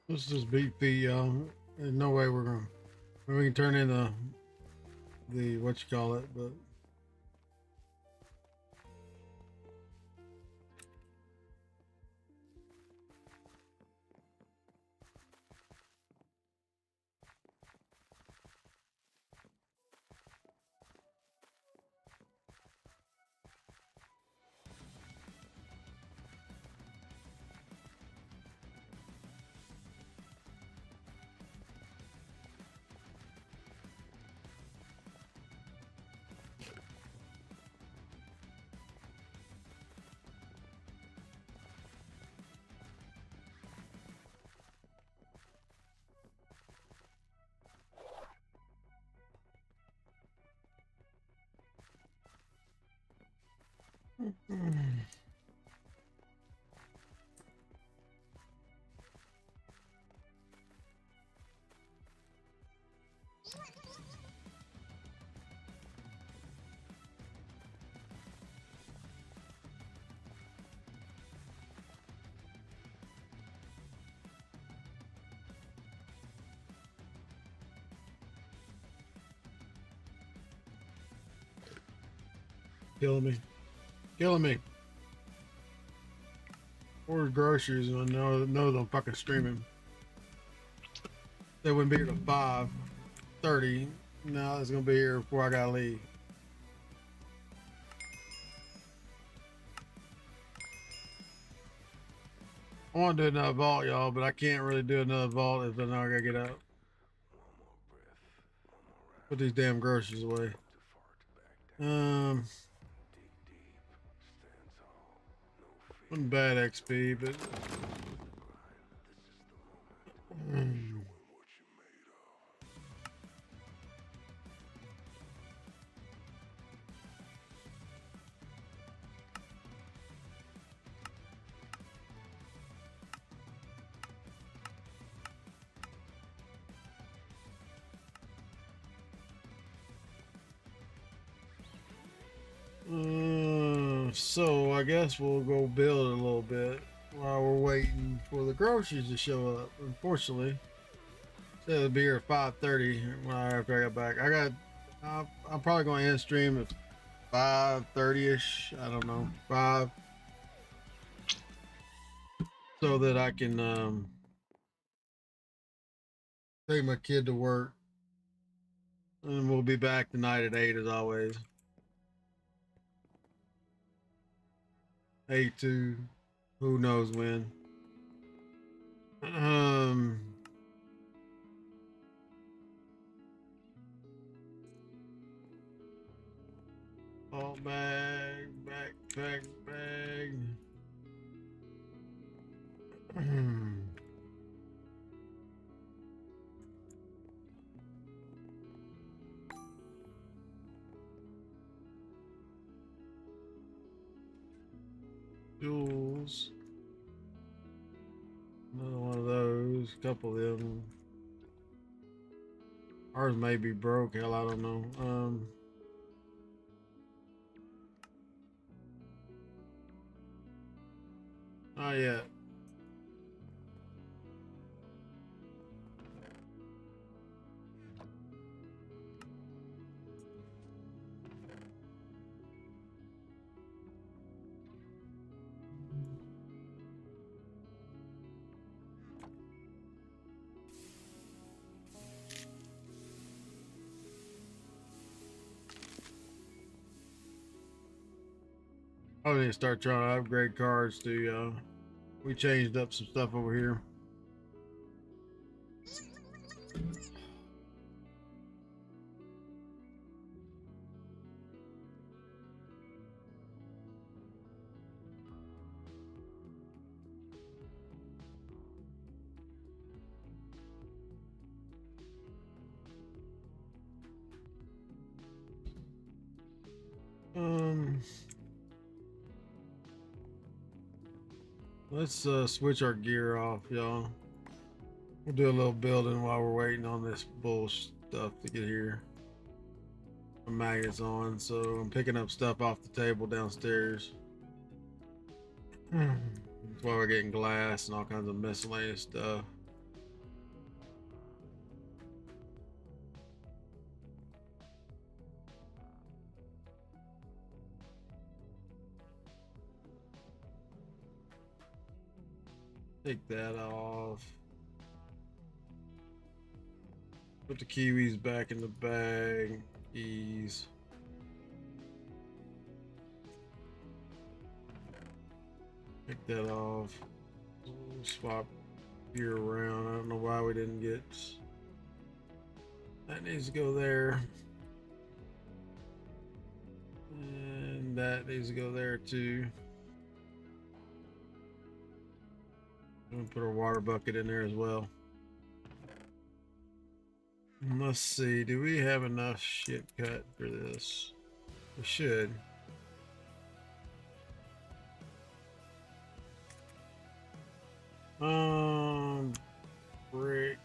Let's just beat the, there's no way we're gonna, we can turn in the, what you call it, but. Killing me. Killing me. Ordered groceries and I know I'm fucking streaming. They wouldn't be here till 5:30. Now it's gonna be here before I gotta leave. I want to do another vault, y'all, but I can't really do another vault if I know I gotta get out. Put these damn groceries away. Wasn't bad XP, but so I guess we'll go build a little bit while we're waiting for the groceries to show up. Unfortunately, said it'll be here at 5:30 after I got back. I'm probably going to end stream at 5:30ish. I don't know, 5, so that I can take my kid to work, and we'll be back tonight at 8 as always. 8 to who knows when. Vault bag, backpack bag. Jewels. Another one of those. A couple of them. Ours may be broke. Hell, I don't know. Not yet. I need to start trying to upgrade cards too. We changed up some stuff over here. Um, let's switch our gear off, y'all. We'll do a little building while we're waiting on this bull stuff to get here. The magnets on, so I'm picking up stuff off the table downstairs. That's why we're getting glass and all kinds of miscellaneous stuff. Take that off. Put the kiwis back in the bag. Keys. Take that off. Swap gear around. I don't know why we didn't get that. Needs to go there. And that needs to go there too. I'm gonna put our water bucket in there as well. Let's see, do we have enough shit cut for this? We should. Brick.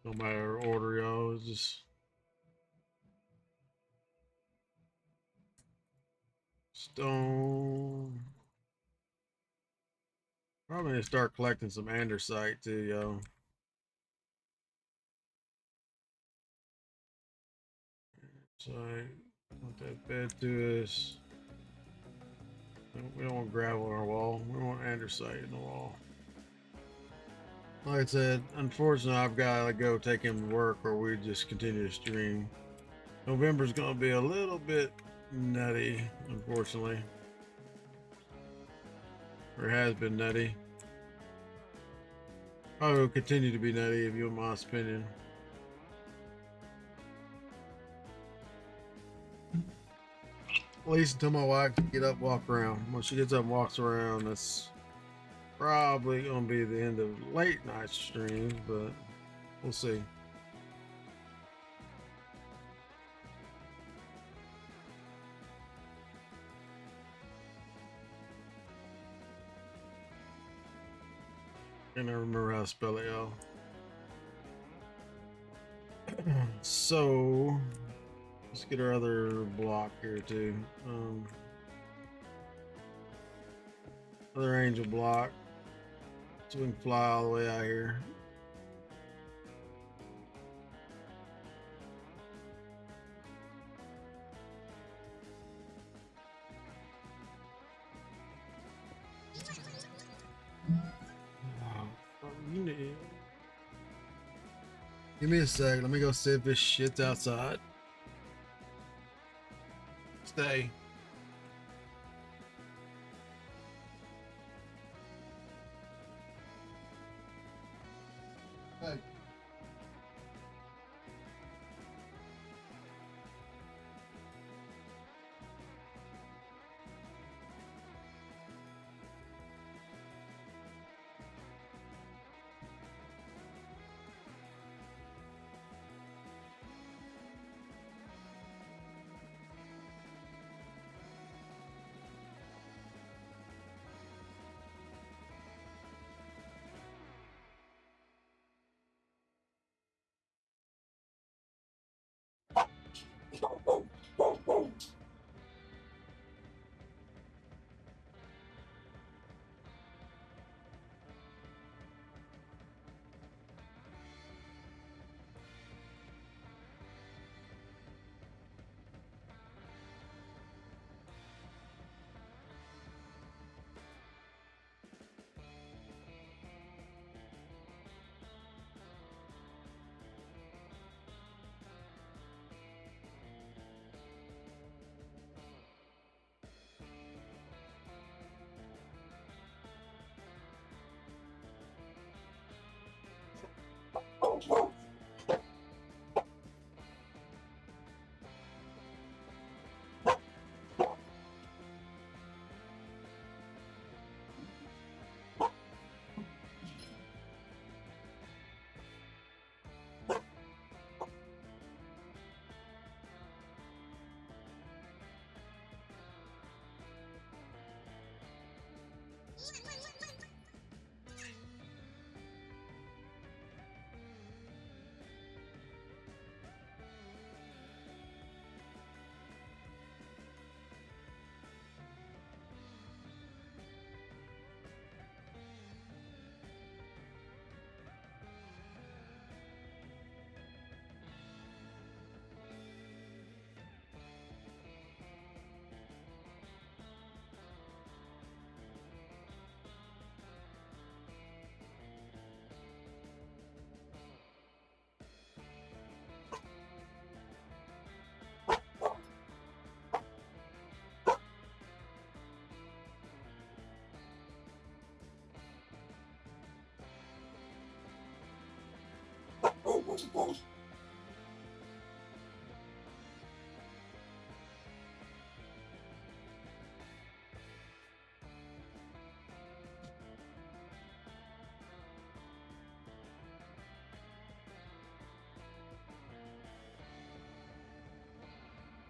No matter order, y'all. It's just stone. Probably need to start collecting some andesite too, y'all. So I want that bed to us. We don't want gravel on our wall. We want andesite in the wall. Like I said, unfortunately, I've got to go take him to work, or we just continue to stream. November's going to be a little bit nutty, unfortunately. Or has been nutty. Probably will continue to be nutty, if you want my opinion. At least until my wife can get up, walk around. When she gets up and walks around, that's probably gonna be the end of late night streams, but we'll see. I can't remember how to spell it, y'all. So let's get our other block here too. Other angel block. So we can fly all the way out here. Oh, give me a sec. Let me go see if this shit's outside. Stay. Hey.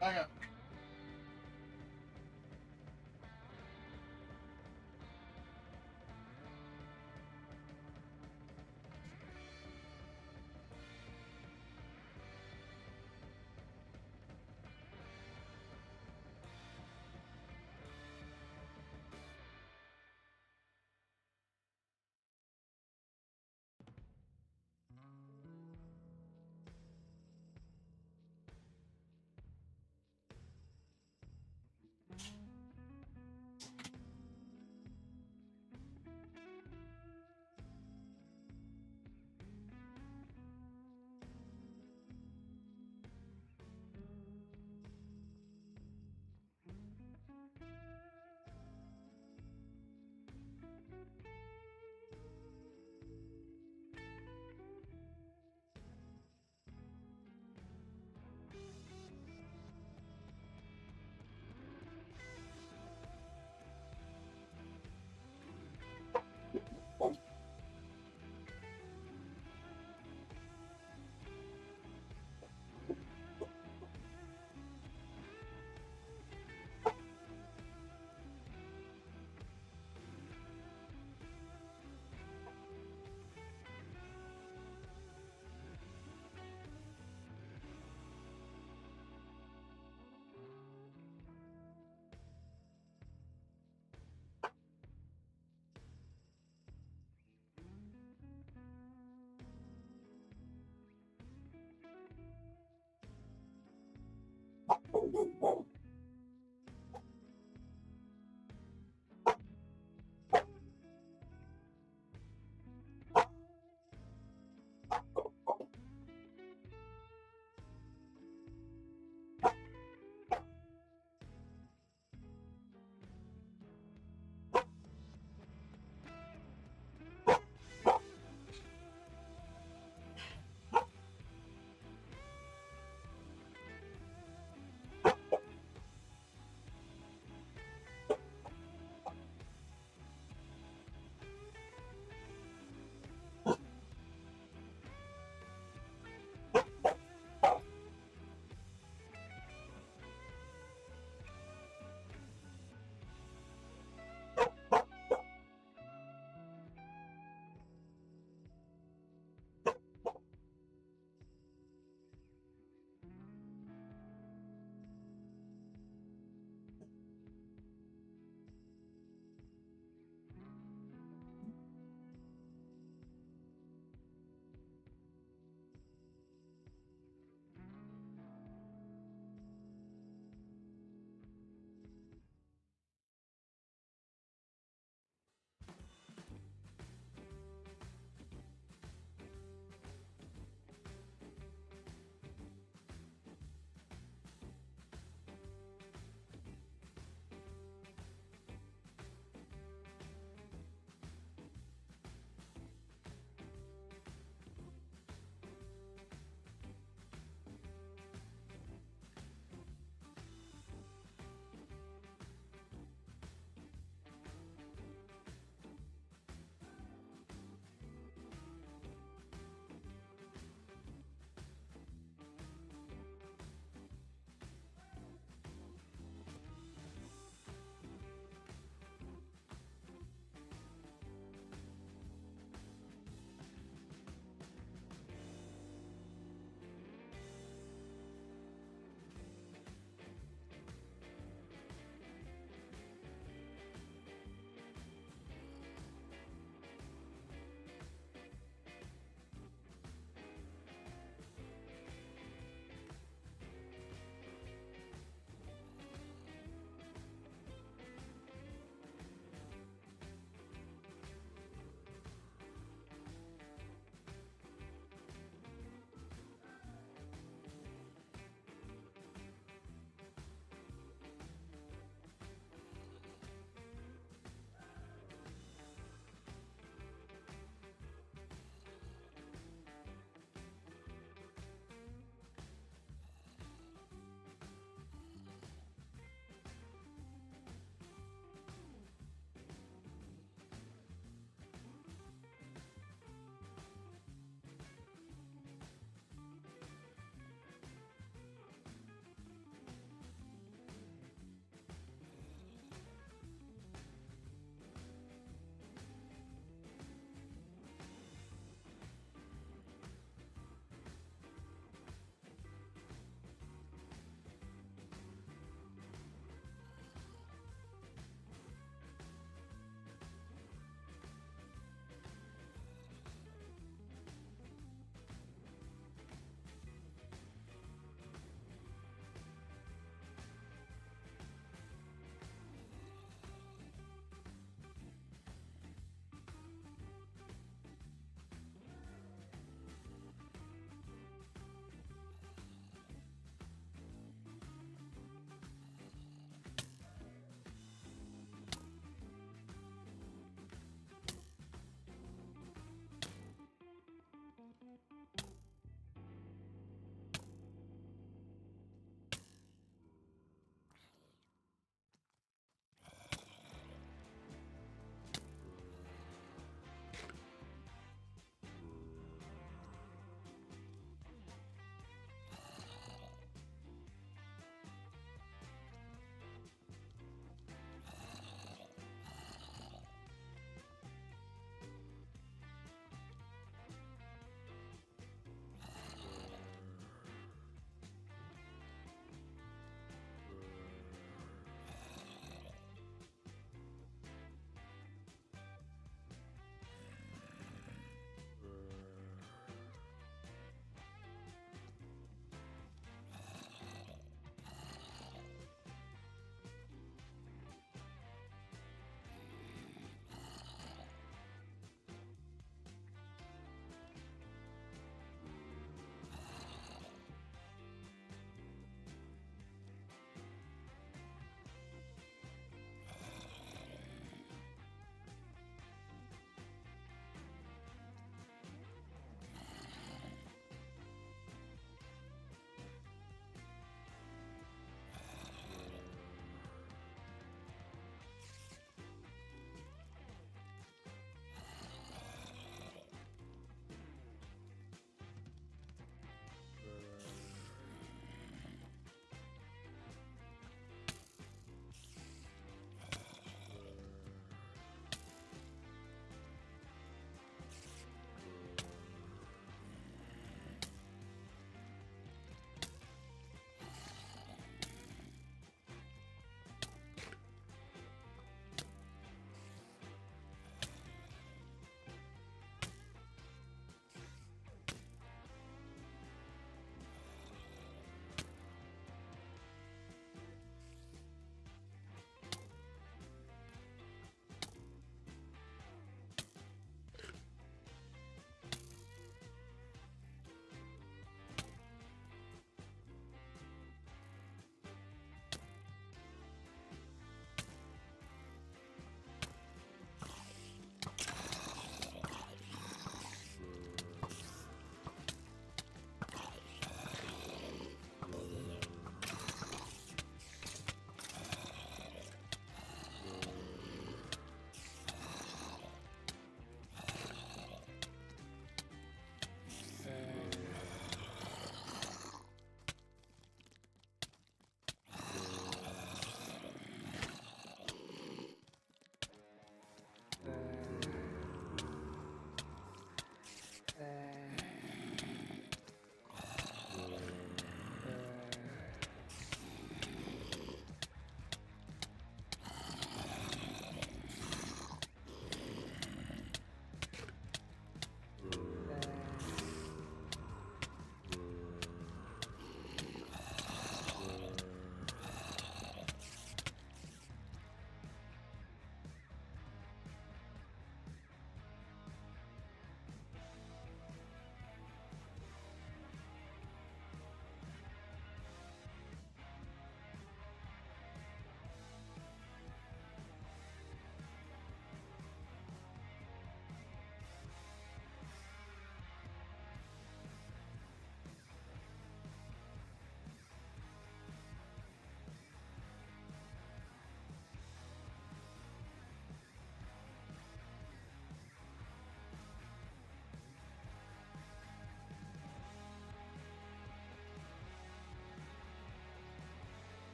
Back up.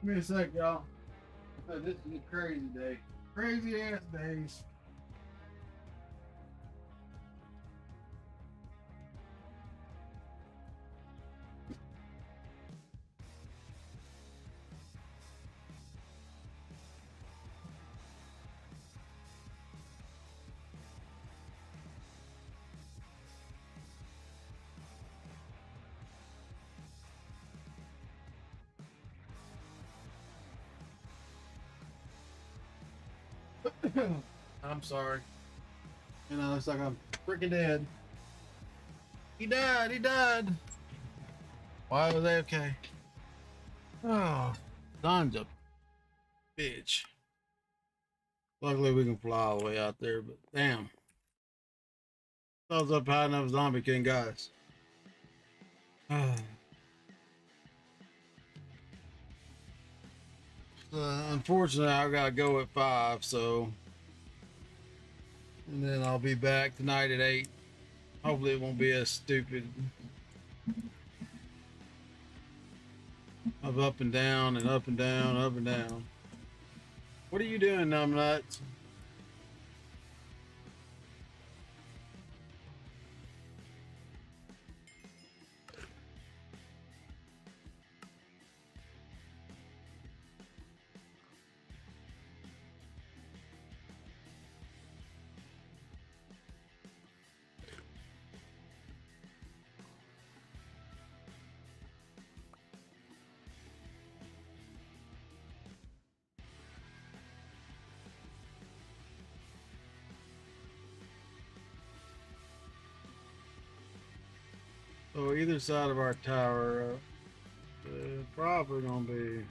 Give me a sec, y'all. This is a crazy day. Crazy ass days. I'm sorry. You know, it's like I'm freaking dead. He died. He died. Why was AFK? Oh, Don's a bitch. Luckily, we can fly all the way out there, but damn. I was up high enough Zombie King, guys. Unfortunately, I gotta go at 5, so. And then I'll be back tonight at 8. Hopefully, it won't be as stupid of up and down and up and down, up and down. What are you doing, numbnuts? So either side of our tower, probably gonna be.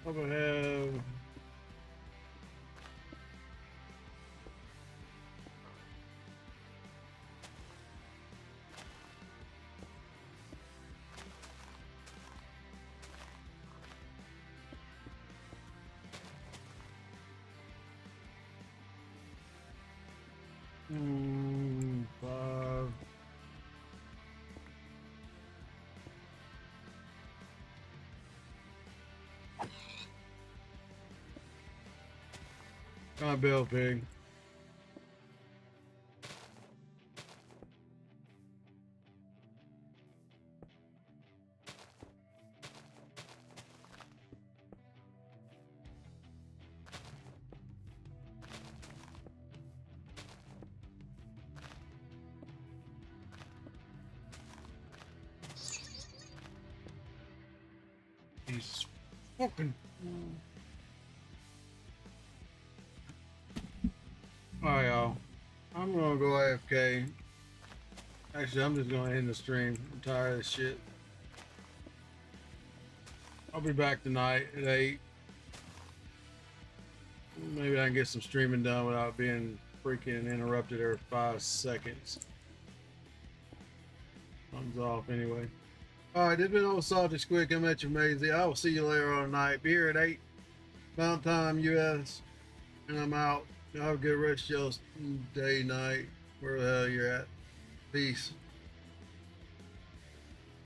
Up ahead. Five. Come on, Bill Pig. He's fucking. Alright, y'all. I'm gonna go AFK. Actually, I'm just gonna end the stream. I'm tired of this shit. I'll be back tonight at 8. Maybe I can get some streaming done without being freaking interrupted every 5 seconds. Thumbs off anyway. Alright, this has been old Salty Squid coming at you, Maisie. I will see you later on tonight. Be here at 8 Mountain Time, US. And I'm out. Y'all have a good rest of y'all's day, night, where the hell you're at. Peace.